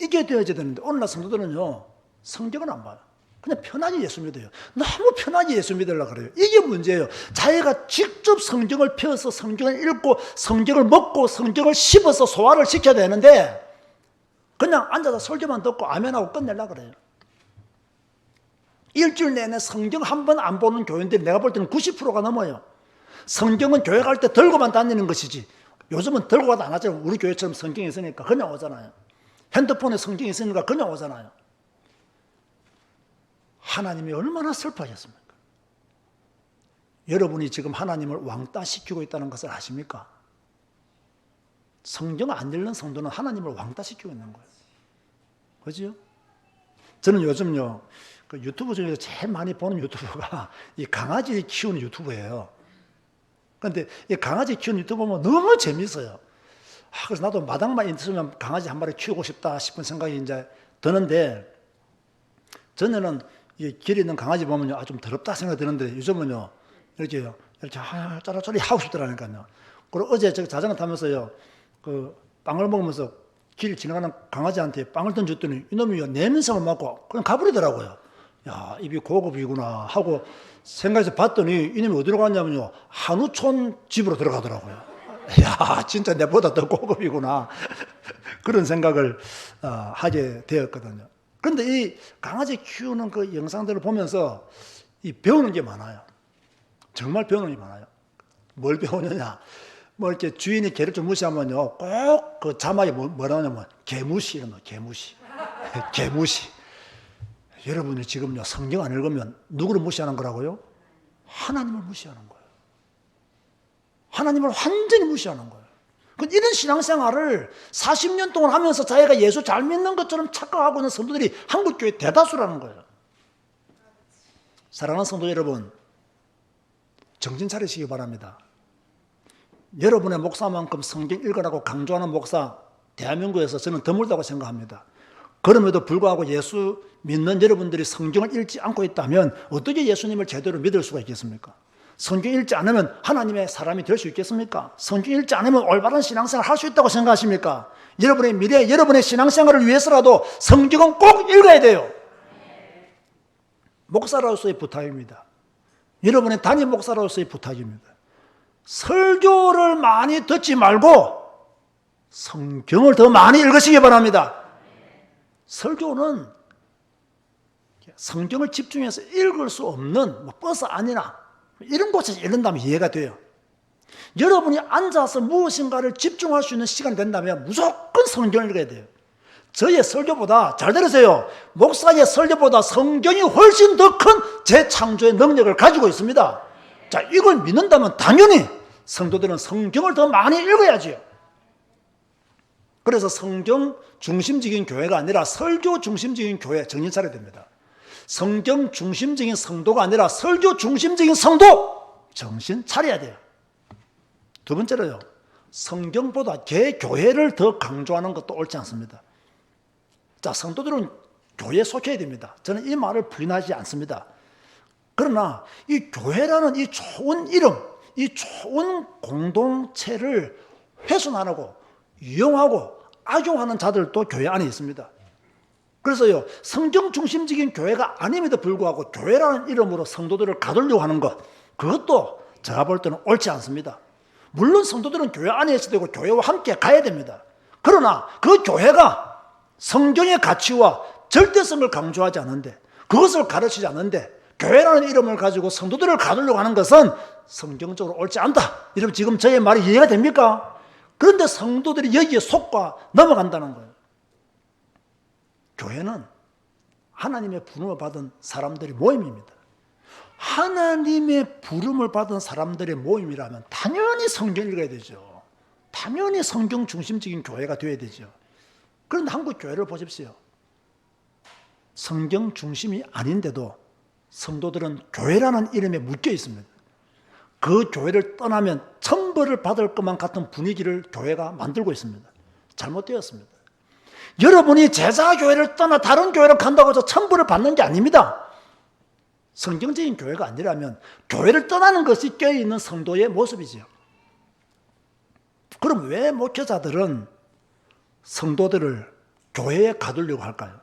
Speaker 1: 이게 되어져야 되는데 오늘날 성도들은요, 성경은 안 봐요. 그냥 편하게 예수 믿어요. 너무 편하게 예수 믿으려고 그래요. 이게 문제예요. 자기가 직접 성경을 펴서 성경을 읽고 성경을 먹고 성경을 씹어서 소화를 시켜야 되는데 그냥 앉아서 설교만 듣고 아멘하고 끝내려고 그래요. 일주일 내내 성경 한 번 안 보는 교인들이 내가 볼 때는 90%가 넘어요. 성경은 교회 갈 때 들고만 다니는 것이지, 요즘은 들고 가도 안 하잖아요. 우리 교회처럼 성경이 있으니까 그냥 오잖아요. 핸드폰에 성경이 있으니까 그냥 오잖아요. 하나님이 얼마나 슬퍼하셨습니까? 여러분이 지금 하나님을 왕따시키고 있다는 것을 아십니까? 성경 안 읽는 성도는 하나님을 왕따시키고 있는 거예요. 그죠? 저는 요즘요, 그 유튜브 중에서 제일 많이 보는 유튜브가 이 강아지 키우는 유튜브예요. 그런데 이 강아지 키우는 유튜브 보면 너무 재밌어요. 그래서 나도 마당만 있으면 강아지 한 마리 키우고 싶다 싶은 생각이 이제 드는데, 전에는 이 길에 있는 강아지 보면요, 좀 더럽다 생각이 드는데 요즘은요, 이렇게 짜라짜리 하고 싶더라니까요. 그리고 어제 제가 자전거 타면서요, 그 빵을 먹으면서 길 지나가는 강아지한테 빵을 던졌더니 이놈이 냄새만 맡고 그냥 가버리더라고요. 야, 입이 고급이구나 하고 생각해서 봤더니 이놈이 어디로 갔냐면요, 한우촌 집으로 들어가더라고요. 야, 진짜 내보다 더 고급이구나 그런 생각을 하게 되었거든요. 그런데 이 강아지 키우는 그 영상들을 보면서 이 배우는 게 많아요. 정말 배우는 게 많아요. 뭘 배우느냐? 뭐 이렇게 주인이 개를 좀 무시하면요, 꼭 그 자막이 뭐라 하냐면 개무시 이런 거, 개무시. 개무시. 여러분이 지금요, 성경 안 읽으면 누구를 무시하는 거라고요? 하나님을 무시하는 거예요. 하나님을 완전히 무시하는 거예요. 이런 신앙생활을 40년 동안 하면서 자기가 예수 잘 믿는 것처럼 착각하고 있는 성도들이 한국교회 대다수라는 거예요. 사랑하는 성도 여러분, 정신 차리시기 바랍니다. 여러분의 목사만큼 성경 읽으라고 강조하는 목사, 대한민국에서 저는 드물다고 생각합니다. 그럼에도 불구하고 예수 믿는 여러분들이 성경을 읽지 않고 있다면 어떻게 예수님을 제대로 믿을 수가 있겠습니까? 성경 읽지 않으면 하나님의 사람이 될 수 있겠습니까? 성경 읽지 않으면 올바른 신앙생활을 할 수 있다고 생각하십니까? 여러분의 미래, 여러분의 신앙생활을 위해서라도 성경은 꼭 읽어야 돼요. 목사로서의 부탁입니다. 여러분의 담임 목사로서의 부탁입니다. 설교를 많이 듣지 말고 성경을 더 많이 읽으시기 바랍니다. 설교는 성경을 집중해서 읽을 수 없는 버스 안이나 이런 곳에서 읽는다면 이해가 돼요. 여러분이 앉아서 무엇인가를 집중할 수 있는 시간이 된다면 무조건 성경을 읽어야 돼요. 저의 설교보다, 잘 들으세요, 목사의 설교보다 성경이 훨씬 더 큰 재창조의 능력을 가지고 있습니다. 자, 이걸 믿는다면 당연히 성도들은 성경을 더 많이 읽어야지요. 그래서 성경 중심적인 교회가 아니라 설교 중심적인 교회 정신 차려야 됩니다. 성경 중심적인 성도가 아니라 설교 중심적인 성도 정신 차려야 돼요. 두 번째로요, 성경보다 개교회를 더 강조하는 것도 옳지 않습니다. 자, 성도들은 교회에 속해야 됩니다. 저는 이 말을 부인하지 않습니다. 그러나 이 교회라는 이 좋은 이름, 이 좋은 공동체를 훼손하고 이용하고 악용하는 자들도 교회 안에 있습니다. 그래서요, 성경 중심적인 교회가 아님에도 불구하고 교회라는 이름으로 성도들을 가두려고 하는 것, 그것도 제가 볼 때는 옳지 않습니다. 물론 성도들은 교회 안에 있어야 되고 교회와 함께 가야 됩니다. 그러나 그 교회가 성경의 가치와 절대성을 강조하지 않는데, 그것을 가르치지 않는데 교회라는 이름을 가지고 성도들을 가두려고 하는 것은 성경적으로 옳지 않다. 여러분, 지금 저의 말이 이해가 됩니까? 그런데 성도들이 여기에 속과 넘어간다는 거예요. 교회는 하나님의 부름을 받은 사람들의 모임입니다. 하나님의 부름을 받은 사람들의 모임이라면 당연히 성경 읽어야 되죠. 당연히 성경 중심적인 교회가 되어야 되죠. 그런데 한국 교회를 보십시오. 성경 중심이 아닌데도 성도들은 교회라는 이름에 묶여 있습니다. 그 교회를 떠나면 천벌을 받을 것만 같은 분위기를 교회가 만들고 있습니다. 잘못되었습니다. 여러분이 제자교회를 떠나 다른 교회를 간다고 해서 천벌을 받는 게 아닙니다. 성경적인 교회가 아니라면 교회를 떠나는 것이 껴있는 성도의 모습이지요. 그럼 왜 목회자들은 성도들을 교회에 가두려고 할까요?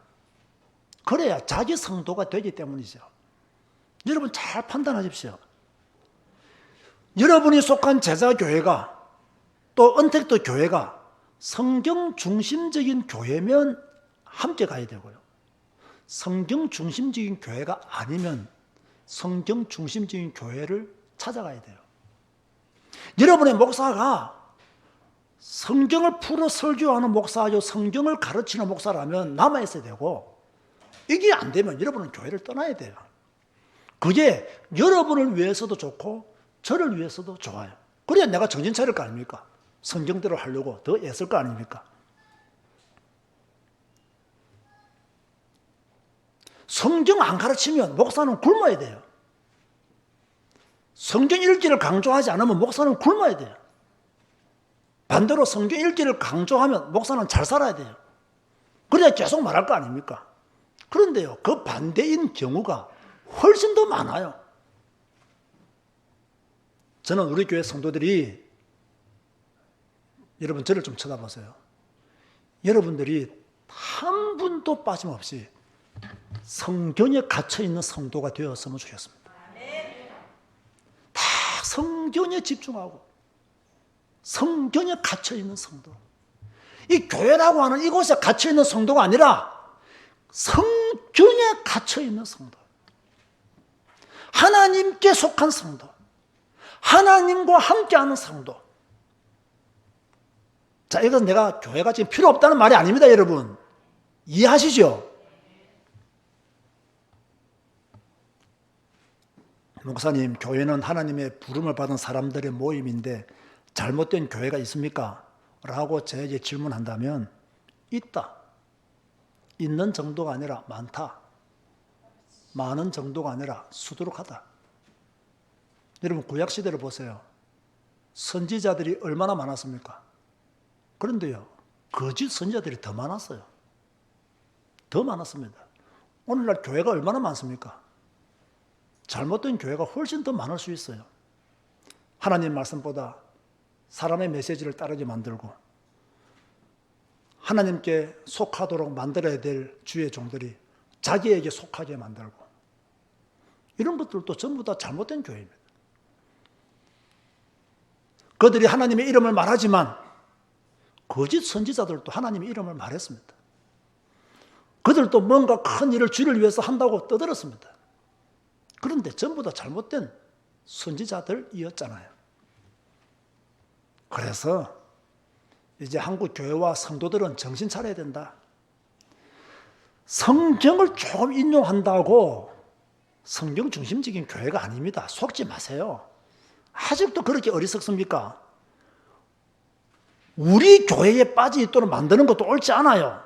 Speaker 1: 그래야 자기 성도가 되기 때문이죠. 여러분 잘 판단하십시오. 여러분이 속한 제자교회가 또 언택트 교회가 성경 중심적인 교회면 함께 가야 되고요. 성경 중심적인 교회가 아니면 성경 중심적인 교회를 찾아가야 돼요. 여러분의 목사가 성경을 풀어 설교하는 목사요, 성경을 가르치는 목사라면 남아있어야 되고, 이게 안 되면 여러분은 교회를 떠나야 돼요. 그게 여러분을 위해서도 좋고 저를 위해서도 좋아요. 그래야 내가 정신 차릴 거 아닙니까? 성경대로 하려고 더 애쓸 거 아닙니까? 성경 안 가르치면 목사는 굶어야 돼요. 성경 읽기를 강조하지 않으면 목사는 굶어야 돼요. 반대로 성경 읽기를 강조하면 목사는 잘 살아야 돼요. 그래야 계속 말할 거 아닙니까? 그런데요, 그 반대인 경우가 훨씬 더 많아요. 저는 우리 교회 성도들이, 여러분 저를 좀 쳐다보세요. 여러분들이 한 분도 빠짐없이 성경에 갇혀있는 성도가 되었으면 좋겠습니다. 다 성경에 집중하고 성경에 갇혀있는 성도. 이 교회라고 하는 이곳에 갇혀있는 성도가 아니라 성경에 갇혀있는 성도. 하나님께 속한 성도. 하나님과 함께하는 성도. 자, 이건 내가 교회가 지금 필요 없다는 말이 아닙니다, 여러분. 이해하시죠? 목사님, 교회는 하나님의 부름을 받은 사람들의 모임인데 잘못된 교회가 있습니까? 라고 저에게 질문한다면 있다. 있는 정도가 아니라 많다. 많은 정도가 아니라 수두룩하다. 여러분 구약시대를 보세요. 선지자들이 얼마나 많았습니까? 그런데요, 거짓 선지자들이 더 많았어요. 더 많았습니다. 오늘날 교회가 얼마나 많습니까? 잘못된 교회가 훨씬 더 많을 수 있어요. 하나님 말씀보다 사람의 메시지를 따르게 만들고 하나님께 속하도록 만들어야 될 주의 종들이 자기에게 속하게 만들고, 이런 것들도 전부 다 잘못된 교회입니다. 그들이 하나님의 이름을 말하지만 거짓 선지자들도 하나님의 이름을 말했습니다. 그들도 뭔가 큰 일을 주를 위해서 한다고 떠들었습니다. 그런데 전부 다 잘못된 선지자들이었잖아요. 그래서 이제 한국 교회와 성도들은 정신 차려야 된다. 성경을 조금 인용한다고 성경 중심적인 교회가 아닙니다. 속지 마세요. 아직도 그렇게 어리석습니까? 우리 교회에 빠져있도록 만드는 것도 옳지 않아요.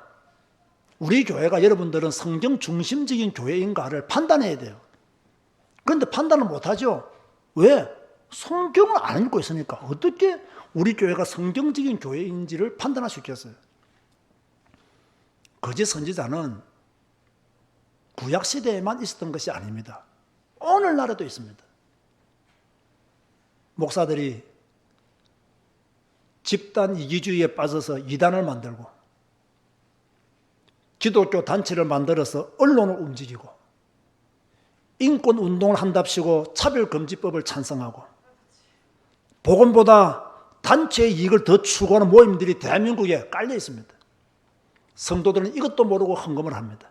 Speaker 1: 우리 교회가 여러분들은 성경 중심적인 교회인가를 판단해야 돼요. 그런데 판단을 못하죠. 왜? 성경을 안 읽고 있으니까. 어떻게 우리 교회가 성경적인 교회인지를 판단할 수 있겠어요? 거짓 선지자는 구약시대에만 있었던 것이 아닙니다. 오늘날에도 있습니다. 목사들이 집단 이기주의에 빠져서 이단을 만들고 기독교 단체를 만들어서 언론을 움직이고 인권운동을 한답시고 차별금지법을 찬성하고 복음보다 단체의 이익을 더 추구하는 모임들이 대한민국에 깔려 있습니다. 성도들은 이것도 모르고 헌금을 합니다.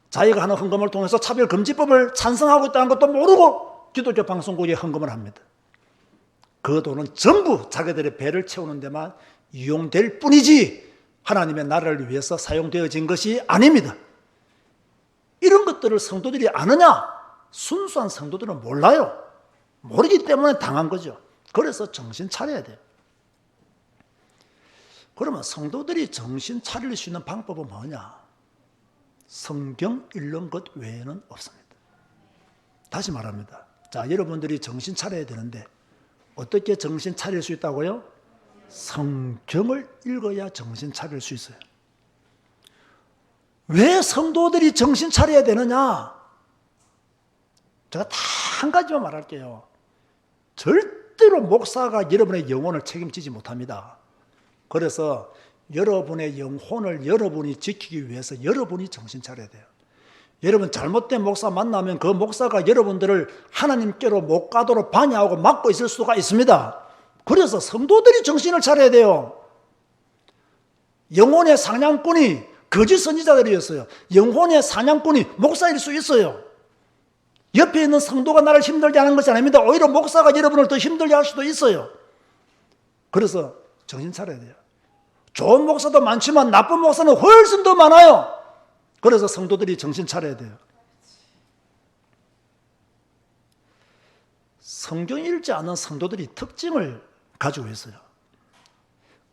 Speaker 1: 자기가 하는 헌금을 통해서 차별금지법을 찬성하고 있다는 것도 모르고 기독교 방송국에 헌금을 합니다. 그 돈은 전부 자기들의 배를 채우는 데만 이용될 뿐이지 하나님의 나라를 위해서 사용되어진 것이 아닙니다. 이런 것들을 성도들이 아느냐? 순수한 성도들은 몰라요. 모르기 때문에 당한 거죠. 그래서 정신 차려야 돼요. 그러면 성도들이 정신 차릴 수 있는 방법은 뭐냐? 성경 읽는 것 외에는 없습니다. 다시 말합니다. 자, 여러분들이 정신 차려야 되는데 어떻게 정신 차릴 수 있다고요? 성경을 읽어야 정신 차릴 수 있어요. 왜 성도들이 정신 차려야 되느냐? 제가 다 한 가지만 말할게요. 절대로 목사가 여러분의 영혼을 책임지지 못합니다. 그래서 여러분의 영혼을 여러분이 지키기 위해서 여러분이 정신 차려야 돼요. 여러분 잘못된 목사 만나면 그 목사가 여러분들을 하나님께로 못 가도록 방해하고 막고 있을 수가 있습니다. 그래서 성도들이 정신을 차려야 돼요. 영혼의 사냥꾼이 거짓 선지자들이었어요. 영혼의 사냥꾼이 목사일 수 있어요. 옆에 있는 성도가 나를 힘들게 하는 것이 아닙니다. 오히려 목사가 여러분을 더 힘들게 할 수도 있어요. 그래서 정신 차려야 돼요. 좋은 목사도 많지만 나쁜 목사는 훨씬 더 많아요. 그래서 성도들이 정신 차려야 돼요. 성경 읽지 않는 성도들이 특징을 가지고 있어요.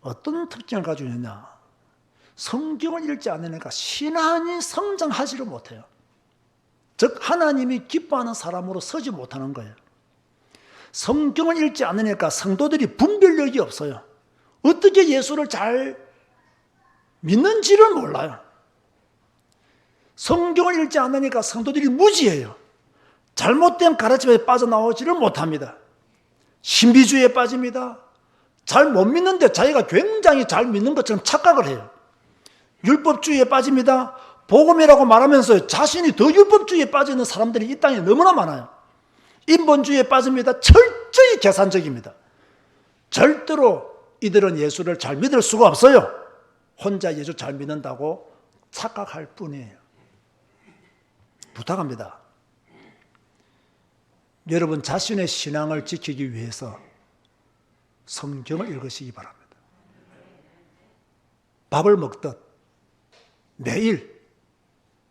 Speaker 1: 어떤 특징을 가지고 있느냐? 성경을 읽지 않으니까 신앙이 성장하지를 못해요. 즉 하나님이 기뻐하는 사람으로 서지 못하는 거예요. 성경을 읽지 않으니까 성도들이 분별력이 없어요. 어떻게 예수를 잘 믿는지를 몰라요. 성경을 읽지 않으니까 성도들이 무지해요. 잘못된 가르침에 빠져나오지를 못합니다. 신비주의에 빠집니다. 잘 못 믿는데 자기가 굉장히 잘 믿는 것처럼 착각을 해요. 율법주의에 빠집니다. 복음이라고 말하면서 자신이 더 율법주의에 빠져 있는 사람들이 이 땅에 너무나 많아요. 인본주의에 빠집니다. 철저히 계산적입니다. 절대로 이들은 예수를 잘 믿을 수가 없어요. 혼자 예수 잘 믿는다고 착각할 뿐이에요. 부탁합니다. 여러분 자신의 신앙을 지키기 위해서 성경을 읽으시기 바랍니다. 밥을 먹듯 매일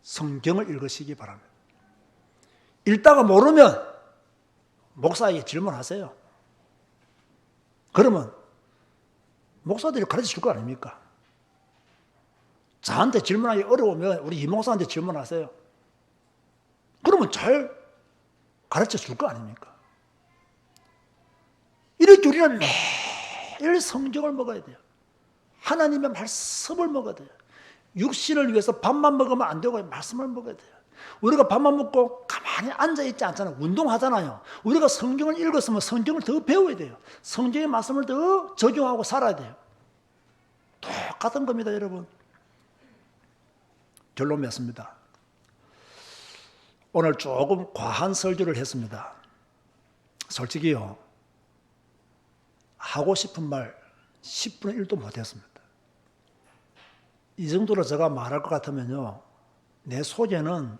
Speaker 1: 성경을 읽으시기 바랍니다. 읽다가 모르면 목사에게 질문하세요. 그러면 목사들이 가르쳐 줄 거 아닙니까? 저한테 질문하기 어려우면 우리 이 목사한테 질문하세요. 그러면 잘 가르쳐 줄 거 아닙니까? 이렇게 우리는 매일 성경을 먹어야 돼요. 하나님의 말씀을 먹어야 돼요. 육신을 위해서 밥만 먹으면 안 되고 말씀을 먹어야 돼요. 우리가 밥만 먹고 가만히 앉아있지 않잖아요. 운동하잖아요. 우리가 성경을 읽었으면 성경을 더 배워야 돼요. 성경의 말씀을 더 적용하고 살아야 돼요. 똑같은 겁니다, 여러분. 결론 맺습니다. 오늘 조금 과한 설교를 했습니다. 솔직히요, 하고 싶은 말 10분의 1도 못했습니다. 이 정도로 제가 말할 것 같으면요, 내 속에는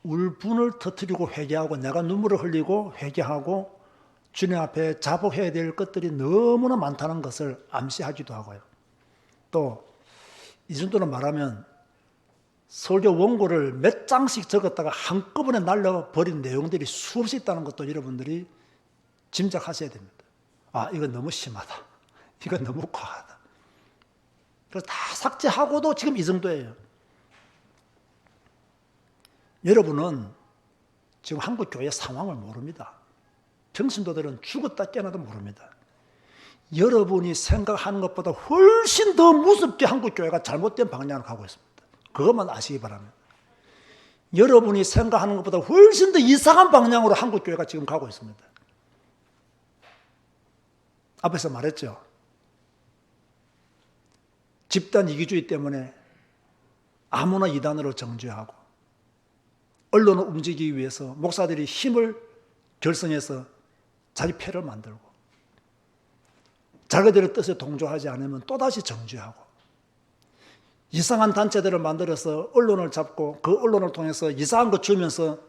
Speaker 1: 울분을 터뜨리고 회개하고 내가 눈물을 흘리고 회개하고 주님 앞에 자복해야 될 것들이 너무나 많다는 것을 암시하기도 하고요. 또 이 정도로 말하면 설교 원고를 몇 장씩 적었다가 한꺼번에 날려버린 내용들이 수없이 있다는 것도 여러분들이 짐작하셔야 됩니다. 아, 이건 너무 심하다. 이건 너무 과하다. 그래서 다 삭제하고도 지금 이 정도예요. 여러분은 지금 한국 교회 상황을 모릅니다. 평신도들은 죽었다 깨어나도 모릅니다. 여러분이 생각하는 것보다 훨씬 더 무섭게 한국 교회가 잘못된 방향으로 가고 있습니다. 그것만 아시기 바랍니다. 여러분이 생각하는 것보다 훨씬 더 이상한 방향으로 한국 교회가 지금 가고 있습니다. 앞에서 말했죠. 집단 이기주의 때문에 아무나 이단으로 정죄하고 언론을 움직이기 위해서 목사들이 힘을 결성해서 자기 패를 만들고 자기들의 뜻에 동조하지 않으면 또다시 정죄하고 이상한 단체들을 만들어서 언론을 잡고 그 언론을 통해서 이상한 거 주면서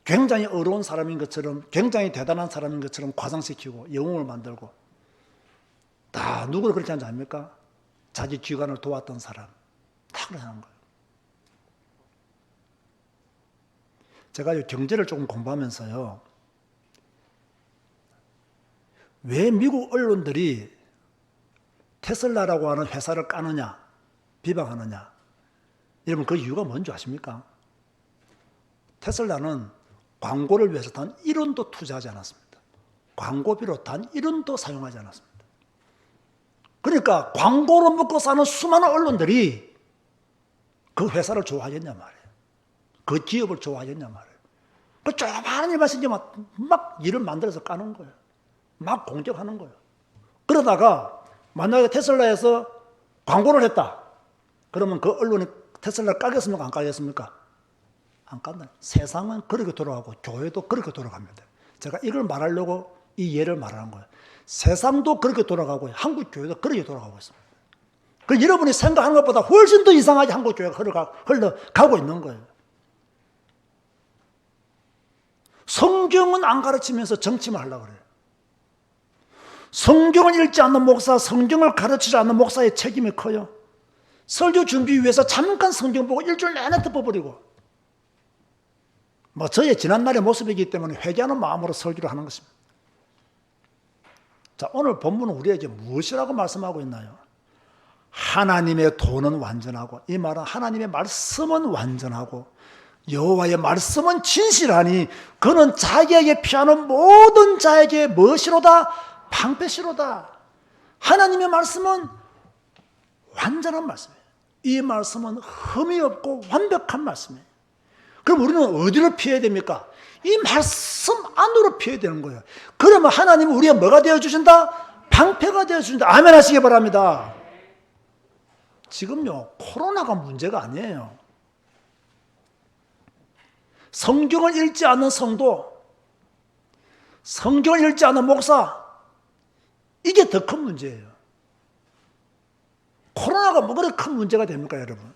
Speaker 1: 굉장히 어려운 사람인 것처럼 굉장히 대단한 사람인 것처럼 과장시키고 영웅을 만들고 다 누구를 그렇게 하는지 아닙니까? 자기 기관을 도왔던 사람 다 그렇게 하는 거예요. 제가 경제를 조금 공부하면서요, 왜 미국 언론들이 테슬라라고 하는 회사를 까느냐, 비방하느냐. 여러분 그 이유가 뭔지 아십니까? 테슬라는 광고를 위해서 단 1원도 투자하지 않았습니다. 광고비로 단 1원도 사용하지 않았습니다. 그러니까 광고로 먹고 사는 수많은 언론들이 그 회사를 좋아하겠냐 말이에요. 그 기업을 좋아하겠냐 말이에요. 그 조그마한 일만 생기면 막 일을 만들어서 까는 거예요. 막 공격하는 거예요. 그러다가 만약에 테슬라에서 광고를 했다. 그러면 그 언론이 테슬라를 까겠습니까? 안 까겠습니까? 안 깐다. 세상은 그렇게 돌아가고 교회도 그렇게 돌아갑니다. 제가 이걸 말하려고 이 예를 말하는 거예요. 세상도 그렇게 돌아가고 한국 교회도 그렇게 돌아가고 있습니다. 그 여러분이 생각하는 것보다 훨씬 더 이상하게 한국 교회가 흘러가고 있는 거예요. 성경은 안 가르치면서 정치만 하려고 그래요. 성경을 읽지 않는 목사, 성경을 가르치지 않는 목사의 책임이 커요. 설교 준비 위해서 잠깐 성경 보고 일주일 내내 덮어버리고, 저의 지난날의 모습이기 때문에 회개하는 마음으로 설교를 하는 것입니다. 자, 오늘 본문은 우리에게 무엇이라고 말씀하고 있나요? 하나님의 도는 완전하고, 이 말은 하나님의 말씀은 완전하고 여호와의 말씀은 진실하니 그는 자기에게 피하는 모든 자에게 무엇이로다? 방패시로다. 하나님의 말씀은 완전한 말씀이에요. 이 말씀은 흠이 없고 완벽한 말씀이에요. 그럼 우리는 어디로 피해야 됩니까? 이 말씀 안으로 피해야 되는 거예요. 그러면 하나님은 우리가 뭐가 되어주신다? 방패가 되어주신다. 아멘 하시기 바랍니다. 지금요, 코로나가 문제가 아니에요. 성경을 읽지 않는 성도, 성경을 읽지 않는 목사, 이게 더 큰 문제예요. 코로나가 뭐 그렇게 큰 문제가 됩니까, 여러분?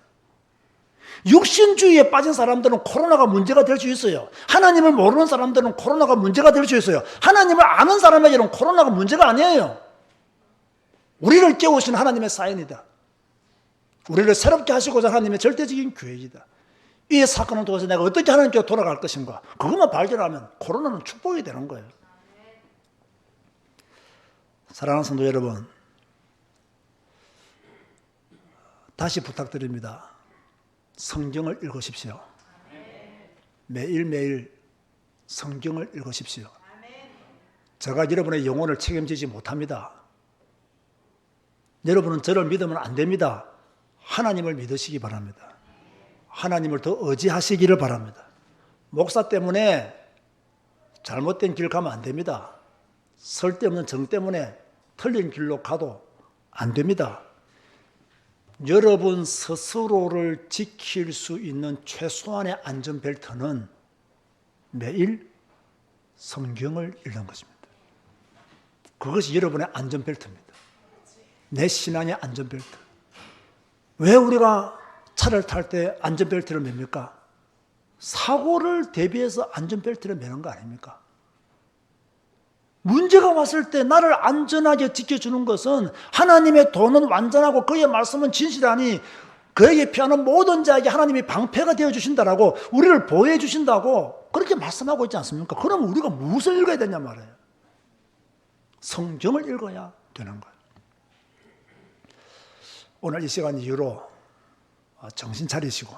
Speaker 1: 육신주의에 빠진 사람들은 코로나가 문제가 될 수 있어요. 하나님을 모르는 사람들은 코로나가 문제가 될 수 있어요. 하나님을 아는 사람에게는 코로나가 문제가 아니에요. 우리를 깨우신 하나님의 사연이다. 우리를 새롭게 하시고자 하나님의 절대적인 계획이다. 이 사건을 통해서 내가 어떻게 하나님께 돌아갈 것인가, 그것만 발견하면 코로나는 축복이 되는 거예요. 사랑하는 성도 여러분, 다시 부탁드립니다. 성경을 읽으십시오. 매일매일 성경을 읽으십시오. 제가 여러분의 영혼을 책임지지 못합니다. 여러분은 저를 믿으면 안 됩니다. 하나님을 믿으시기 바랍니다. 하나님을 더 의지하시기를 바랍니다. 목사 때문에 잘못된 길 가면 안 됩니다. 쓸데없는 정 때문에 틀린 길로 가도 안 됩니다. 여러분 스스로를 지킬 수 있는 최소한의 안전벨트는 매일 성경을 읽는 것입니다. 그것이 여러분의 안전벨트입니다. 내 신앙의 안전벨트. 왜 우리가 차를 탈 때 안전벨트를 맵니까? 사고를 대비해서 안전벨트를 매는 거 아닙니까? 문제가 왔을 때 나를 안전하게 지켜주는 것은 하나님의 도는 완전하고 그의 말씀은 진실하니 그에게 피하는 모든 자에게 하나님이 방패가 되어주신다라고, 우리를 보호해 주신다고 그렇게 말씀하고 있지 않습니까? 그럼 우리가 무엇을 읽어야 되냐 말이에요. 성경을 읽어야 되는 거예요. 오늘 이 시간 이후로 정신 차리시고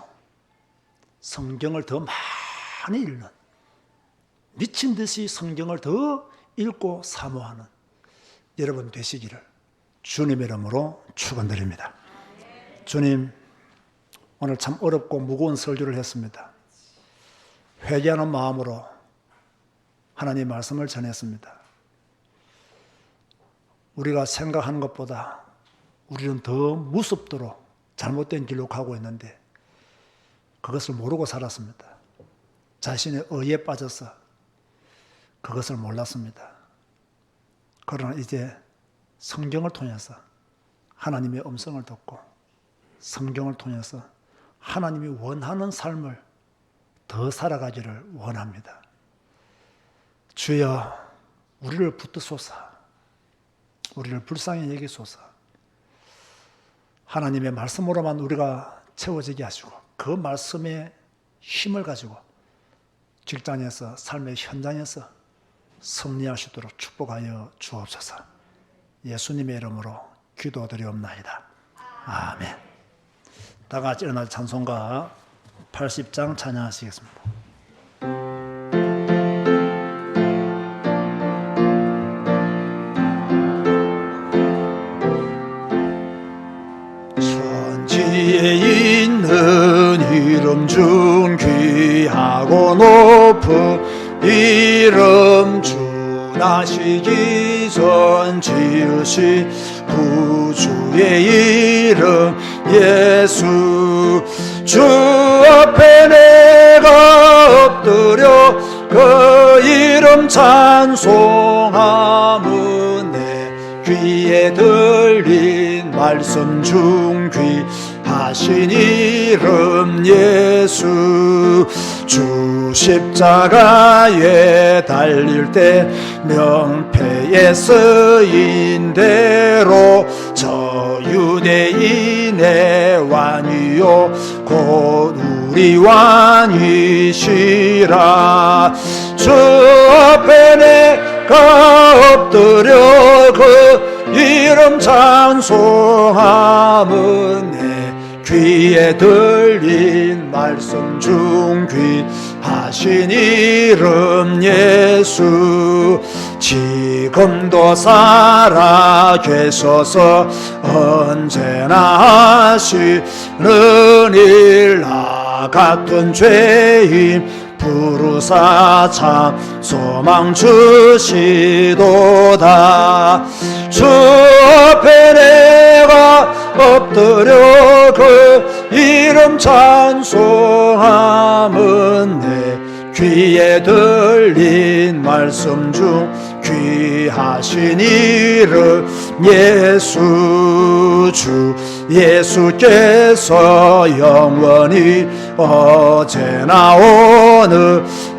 Speaker 1: 성경을 더 많이 읽는, 미친 듯이 성경을 더 읽고 사모하는 여러분 되시기를 주님의 이름으로 축원드립니다. 주님, 오늘 참 어렵고 무거운 설교를 했습니다. 회개하는 마음으로 하나님 말씀을 전했습니다. 우리가 생각하는 것보다 우리는 더 무섭도록 잘못된 길로 가고 있는데 그것을 모르고 살았습니다. 자신의 의에 빠져서 그것을 몰랐습니다. 그러나 이제 성경을 통해서 하나님의 음성을 듣고 성경을 통해서 하나님이 원하는 삶을 더 살아가기를 원합니다. 주여, 우리를 붙드소서. 우리를 불쌍히 여기소서. 하나님의 말씀으로만 우리가 채워지게 하시고 그 말씀의 힘을 가지고 직장에서, 삶의 현장에서 승리하시도록 축복하여 주옵소서. 예수님의 이름으로 기도드리옵나이다. 아멘. 다 같이 일어나 찬송가 80장 찬양하시겠습니다. 천지에 있는 이름 중 귀하고 높은 하시기 전 지으신 구주의 이름 예수. 주 앞에 내가 엎드려 그 이름 찬송함은 내 귀에 들린 말씀 중 귀하신 이름 예수. 주 십자가에 달릴 때 명패에 쓰인 대로 저 유대인의 왕이요 곧 우리 왕이시라. 주 앞에 내가 엎드려 그 이름 찬송함은 내 귀에 들린 말씀 중 귀하신 이름 예수. 지금도 살아 계셔서 언제나 하시는 일 나 같은 죄인 부르사 참 소망 주시도다. 주 앞에 내가 엎드려 그 이름 찬송함은 내 귀에 들린 말씀 중 귀하신 이름 예수. 주 예수께서 영원히 어제나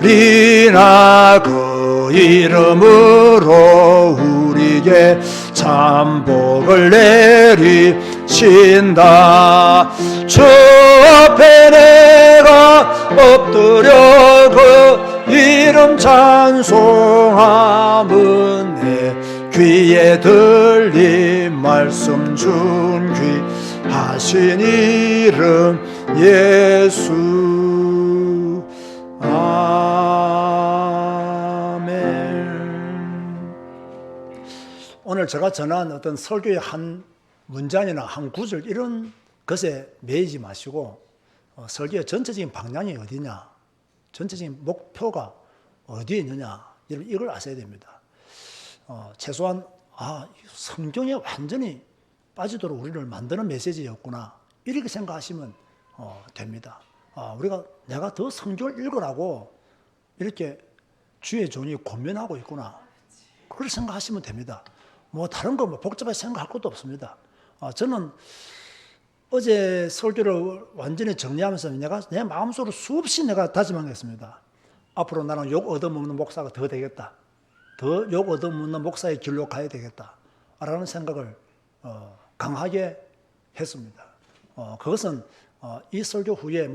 Speaker 1: 오늘이나 그 이름으로 우리에게 참 복을 내리신다. 주 앞에 내가 엎드려 그 이름 찬송함은 내 귀에 들린 말씀 중 귀하신 이름 예수. 아멘. 오늘 제가 전한 어떤 설교의 한 문장이나 한 구절 이런 것에 매이지 마시고 설교의 전체적인 방향이 어디냐, 전체적인 목표가 어디에 있느냐, 이걸 아셔야 됩니다. 최소한 성경에 완전히 빠지도록 우리를 만드는 메시지였구나, 이렇게 생각하시면 됩니다. 내가 더 성경을 읽으라고 이렇게 주의 종이 권면하고 있구나, 그렇게 생각하시면 됩니다. 뭐 다른 거 복잡하게 생각할 것도 없습니다. 저는 어제 설교를 완전히 정리하면서 내 마음속으로 수없이 내가 다짐한 게 있습니다. 앞으로 나는 욕 얻어먹는 목사가 더 되겠다. 더 욕 얻어먹는 목사의 길로 가야 되겠다. 라는 생각을 강하게 했습니다. 그것은 이 설교 후에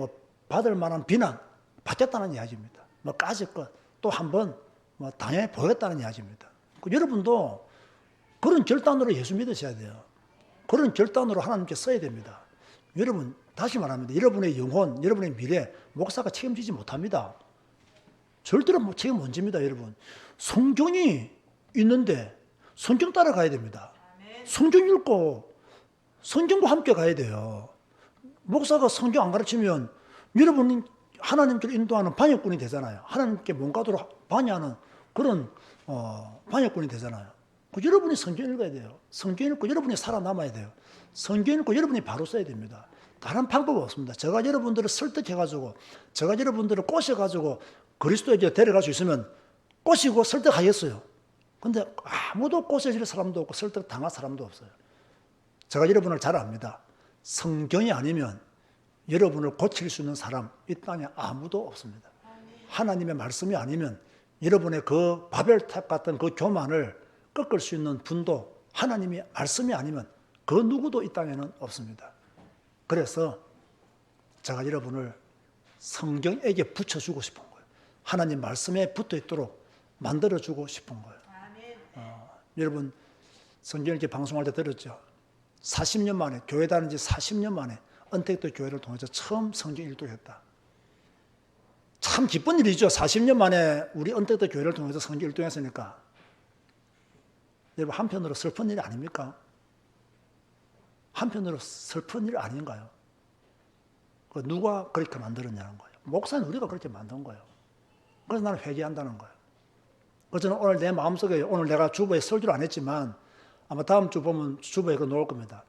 Speaker 1: 받을 만한 비난 받겠다는 이야기입니다. 까짓것 또 한 번 당해 보였다는 이야기입니다. 여러분도 그런 결단으로 예수 믿으셔야 돼요. 그런 결단으로 하나님께 써야 됩니다. 여러분, 다시 말합니다. 여러분의 영혼, 여러분의 미래, 목사가 책임지지 못합니다. 절대로 책임 못 집니다, 여러분. 성경이 있는데 성경 따라가야 됩니다. 성경 읽고 성경과 함께 가야 돼요. 목사가 성경 안 가르치면 여러분이 하나님께로 인도하는 방해꾼이 되잖아요. 하나님께 뭔가도록 방해하는 그런 방해꾼이 되잖아요. 여러분이 성경 읽어야 돼요. 성경 읽고 여러분이 살아남아야 돼요. 성경 읽고 여러분이 바로 써야 됩니다. 다른 방법 없습니다. 제가 여러분들을 설득해가지고, 제가 여러분들을 꼬셔가지고 그리스도에게 데려갈 수 있으면 꼬시고 설득하겠어요. 근데 아무도 꼬셔질 사람도 없고 설득당할 사람도 없어요. 제가 여러분을 잘 압니다. 성경이 아니면 여러분을 고칠 수 있는 사람 이 땅에 아무도 없습니다. 하나님의 말씀이 아니면 여러분의 그 바벨탑 같은 그 교만을 꺾을 수 있는 분도 하나님의 말씀이 아니면 그 누구도 이 땅에는 없습니다. 그래서 제가 여러분을 성경에게 붙여주고 싶은 거예요. 하나님 말씀에 붙어있도록 만들어주고 싶은 거예요. 여러분 성경 이렇게 방송할 때 들었죠. 40년 만에, 교회 다닌 지 40년 만에 언택트 교회를 통해서 처음 성경 일독했다. 참 기쁜 일이죠. 40년 만에 우리 언택트 교회를 통해서 성경 일독했으니까. 여러분 한편으로 슬픈 일 아닙니까? 한편으로 슬픈 일 아닌가요? 누가 그렇게 만들었냐는 거예요. 목사는 우리가 그렇게 만든 거예요. 그래서 나는 회개한다는 거예요. 그래서 저는 오늘 내 마음속에 오늘 내가 주보에 설교를 안 했지만 아마 다음 주 보면 주보에 그거 나올 겁니다.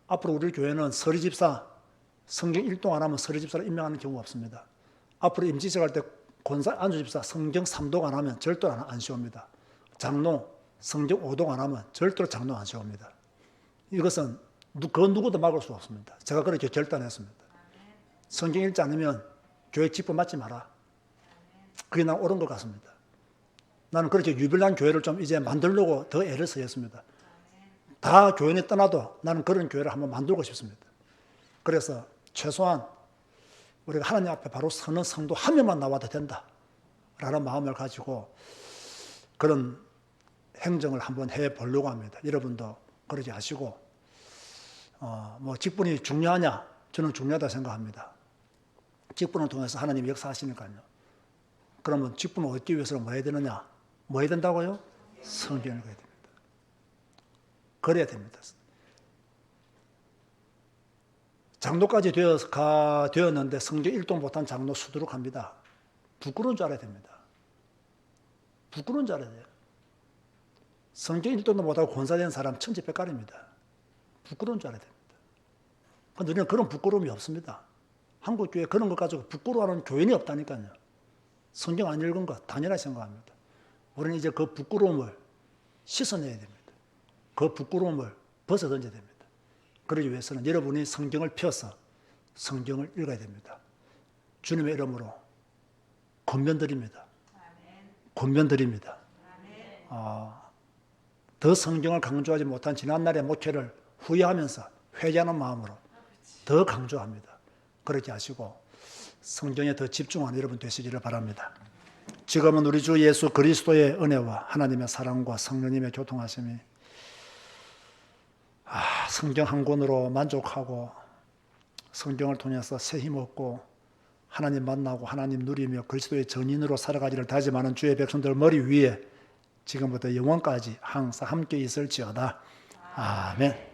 Speaker 1: 앞으로 우리 교회는 서리 집사 성경 1동 안 하면 서리 집사를 임명하는 경우가 없습니다. 앞으로 임시직 할 때 권사 안수 집사 성경 3동 안 하면 절대로 안 씌웁니다. 장로 성경 5동 안 하면 절대로 장로 안 씌웁니다. 이것은 그 누구도 막을 수 없습니다. 제가 그렇게 결단했습니다. 성경 읽지 않으면 교회 직분 맡지 마라. 그게 난 옳은 것 같습니다. 나는 그렇게 유별난 교회를 좀 이제 만들려고 더 애를 쓰였습니다. 다 교인이 떠나도 나는 그런 교회를 한번 만들고 싶습니다. 그래서 최소한 우리가 하나님 앞에 바로 서는 성도 한 명만 나와도 된다 라는 마음을 가지고 그런 행정을 한번 해보려고 합니다. 여러분도 그러지 하시고 뭐 직분이 중요하냐? 저는 중요하다 생각합니다. 직분을 통해서 하나님이 역사하시니까요. 그러면 직분을 얻기 위해서는 뭐 해야 되느냐? 뭐 해야 된다고요? 성경을 읽어야 됩니다. 그래야 됩니다. 장로까지 되었는데 성경 1동 못한 장로 수두룩 합니다. 부끄러운 줄 알아야 됩니다. 부끄러운 줄 알아야 돼요. 성경 1동도 못하고 권사된 사람 천지백갈입니다. 부끄러운 줄 알아야 됩니다. 그런데 우리는 그런 부끄러움이 없습니다. 한국교회 그런 것 가지고 부끄러워하는 교인이 없다니까요. 성경 안 읽은 것 당연하게 생각합니다. 우리는 이제 그 부끄러움을 씻어내야 됩니다. 그 부끄러움을 벗어던져야 됩니다. 그러기 위해서는 여러분이 성경을 펴서 성경을 읽어야 됩니다. 주님의 이름으로 권면드립니다. 권면드립니다. 더 성경을 강조하지 못한 지난날의 목회를 후회하면서 회개하는 마음으로 더 강조합니다. 그렇게 하시고 성경에 더 집중하는 여러분 되시기를 바랍니다. 지금은 우리 주 예수 그리스도의 은혜와 하나님의 사랑과 성령님의 교통하심이 성경 한 권으로 만족하고 성경을 통해서 새 힘 얻고 하나님 만나고 하나님 누리며 그리스도의 전인으로 살아가기를 다짐하는 주의 백성들 머리 위에 지금부터 영원까지 항상 함께 있을지어다. 아멘.